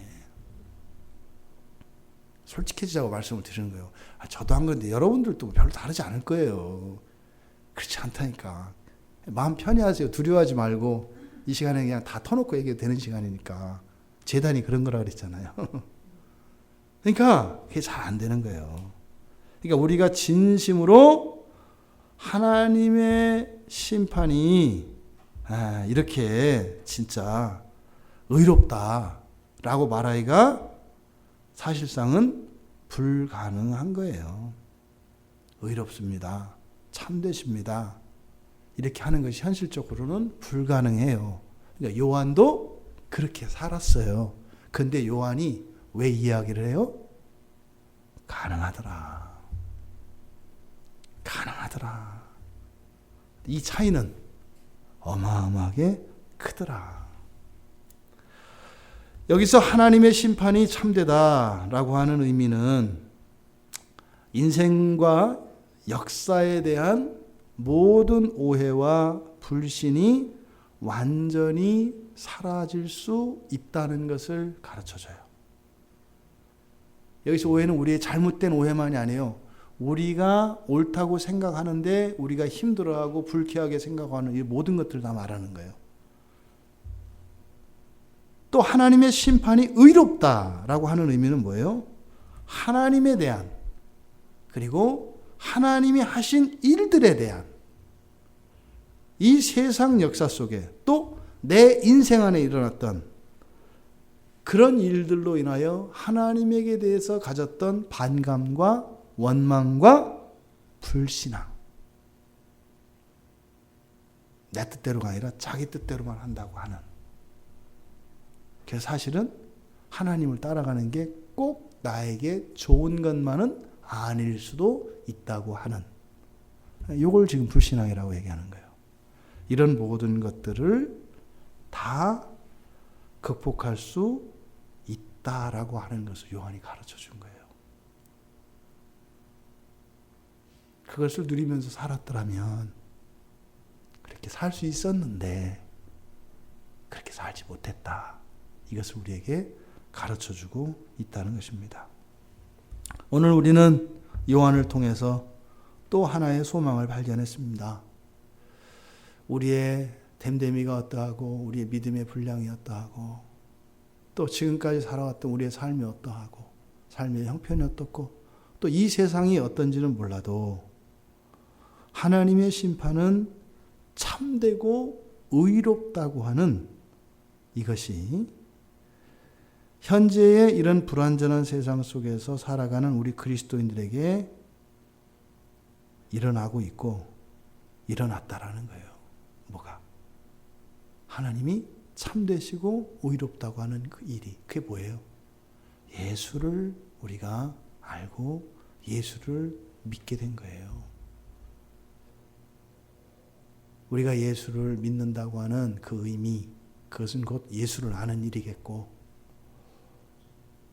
솔직해지자고 말씀을 드리는 거예요. 저도 한 건데 여러분들도 별로 다르지 않을 거예요. 그렇지 않다니까. 마음 편히 하세요. 두려워하지 말고 이 시간에 그냥 다 터놓고 얘기해도 되는 시간이니까. 제단이 그런 거라 그랬잖아요. 그러니까 그게 잘 안 되는 거예요. 그러니까 우리가 진심으로 하나님의 심판이 이렇게 진짜 의롭다라고 말하기가 사실상은 불가능한 거예요. 의롭습니다. 참되십니다. 이렇게 하는 것이 현실적으로는 불가능해요. 그러니까 요한도 그렇게 살았어요. 근데 요한이 왜 이야기를 해요? 가능하더라. 가능하더라. 이 차이는 어마어마하게 크더라. 여기서 하나님의 심판이 참되다라고 하는 의미는 인생과 역사에 대한 모든 오해와 불신이 완전히 사라질 수 있다는 것을 가르쳐줘요. 여기서 오해는 우리의 잘못된 오해만이 아니에요. 우리가 옳다고 생각하는데 우리가 힘들어하고 불쾌하게 생각하는 이 모든 것들을 다 말하는 거예요. 또 하나님의 심판이 의롭다라고 하는 의미는 뭐예요? 하나님에 대한 그리고 하나님이 하신 일들에 대한 이 세상 역사 속에 또 내 인생 안에 일어났던 그런 일들로 인하여 하나님에게 대해서 가졌던 반감과 원망과 불신앙. 내 뜻대로가 아니라 자기 뜻대로만 한다고 하는. 그래서 사실은 하나님을 따라가는 게 꼭 나에게 좋은 것만은 아닐 수도 있다고 하는. 이걸 지금 불신앙이라고 얘기하는 거예요. 이런 모든 것들을 다 극복할 수 있다라고 하는 것을 요한이 가르쳐 준 거예요. 그것을 누리면서 살았더라면 그렇게 살 수 있었는데 그렇게 살지 못했다. 이것을 우리에게 가르쳐 주고 있다는 것입니다. 오늘 우리는 요한을 통해서 또 하나의 소망을 발견했습니다. 우리의 됨됨이가 어떠하고 우리의 믿음의 분량이 어떠하고 또 지금까지 살아왔던 우리의 삶이 어떠하고 삶의 형편이 어떻고 또 이 세상이 어떤지는 몰라도 하나님의 심판은 참되고 의롭다고 하는 이것이 현재의 이런 불완전한 세상 속에서 살아가는 우리 그리스도인들에게 일어나고 있고 일어났다라는 거예요. 뭐가? 하나님이 참되시고 의롭다고 하는 그 일이 그게 뭐예요? 예수를 우리가 알고 예수를 믿게 된 거예요. 우리가 예수를 믿는다고 하는 그 의미, 그것은 곧 예수를 아는 일이겠고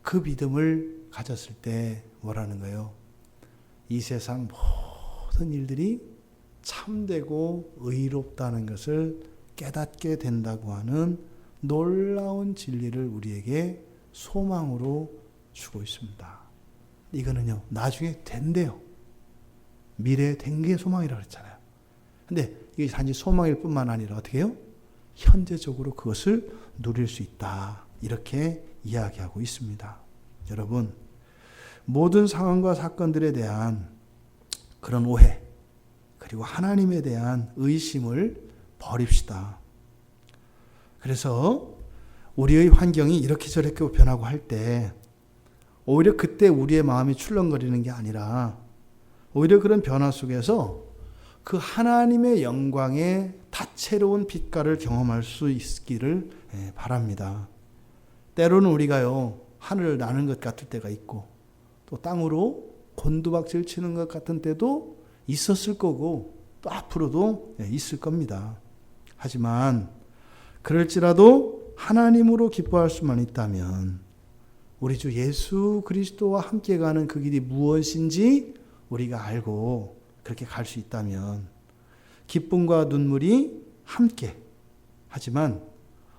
그 믿음을 가졌을 때 뭐라는 거예요? 이 세상 모든 일들이 참되고 의롭다는 것을 깨닫게 된다고 하는 놀라운 진리를 우리에게 소망으로 주고 있습니다. 이거는요, 나중에 된대요. 미래에 된 게 소망이라고 했잖아요. 근데 이게 단지 소망일 뿐만 아니라 어떻게 해요? 현재적으로 그것을 누릴 수 있다. 이렇게 이야기하고 있습니다. 여러분, 모든 상황과 사건들에 대한 그런 오해, 그리고 하나님에 대한 의심을 버립시다. 그래서 우리의 환경이 이렇게 저렇게 변하고 할 때 오히려 그때 우리의 마음이 출렁거리는 게 아니라 오히려 그런 변화 속에서 그 하나님의 영광의 다채로운 빛깔을 경험할 수 있기를 바랍니다. 때로는 우리가요, 하늘을 나는 것 같을 때가 있고 또 땅으로 곤두박질 치는 것 같은 때도 있었을 거고 또 앞으로도 있을 겁니다. 하지만 그럴지라도 하나님으로 기뻐할 수만 있다면 우리 주 예수 그리스도와 함께 가는 그 길이 무엇인지 우리가 알고 그렇게 갈 수 있다면 기쁨과 눈물이 함께 하지만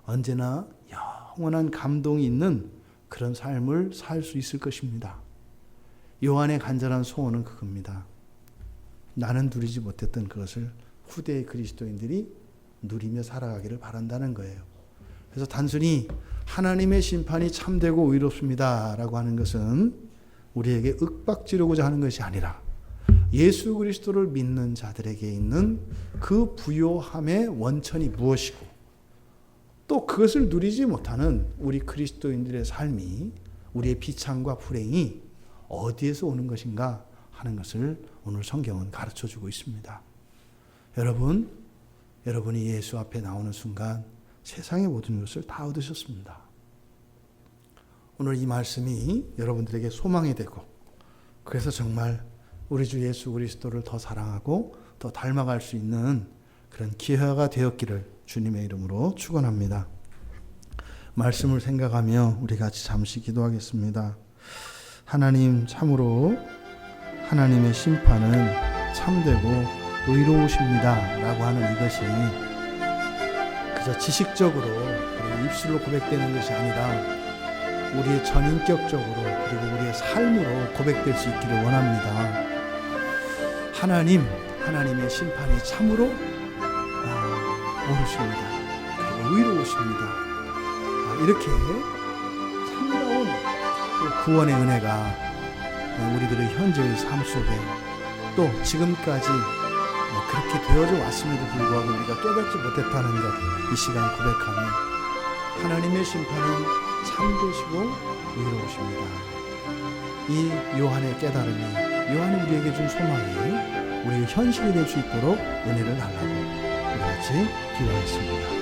언제나 영원한 감동이 있는 그런 삶을 살 수 있을 것입니다. 요한의 간절한 소원은 그겁니다. 나는 누리지 못했던 그것을 후대의 그리스도인들이 누리며 살아가기를 바란다는 거예요. 그래서 단순히 하나님의 심판이 참되고 의롭습니다 라고 하는 것은 우리에게 윽박지르고자 하는 것이 아니라 예수 그리스도를 믿는 자들에게 있는 그 부요함의 원천이 무엇이고 또 그것을 누리지 못하는 우리 그리스도인들의 삶이 우리의 비참과 불행이 어디에서 오는 것인가 하는 것을 오늘 성경은 가르쳐주고 있습니다. 여러분이 예수 앞에 나오는 순간 세상의 모든 것을 다 얻으셨습니다. 오늘 이 말씀이 여러분들에게 소망이 되고 그래서 정말 우리 주 예수 그리스도를 더 사랑하고 더 닮아갈 수 있는 그런 기회가 되었기를 주님의 이름으로 축원합니다. 말씀을 생각하며 우리 같이 잠시 기도하겠습니다. 하나님, 참으로 하나님의 심판은 참되고 의로우십니다 라고 하는 이것이 그저 지식적으로 그리고 입술로 고백되는 것이 아니라 우리의 전인격적으로 그리고 우리의 삶으로 고백될 수 있기를 원합니다. 하나님의 심판이 참으로 옳으십니다. 그리고 의로우십니다. 이렇게 참다운 구원의 은혜가 우리들의 현재의 삶 속에 또 지금까지 그렇게 되어져 왔음에도 불구하고 우리가 깨닫지 못했다는 것 이 시간 고백하며 하나님의 심판은 참되시고 의로우십니다. 이 요한의 깨달음이 요한이 우리에게 준 소망이 우리의 현실이 될 수 있도록 은혜를 달라고 우리 같이 기도하겠습니다.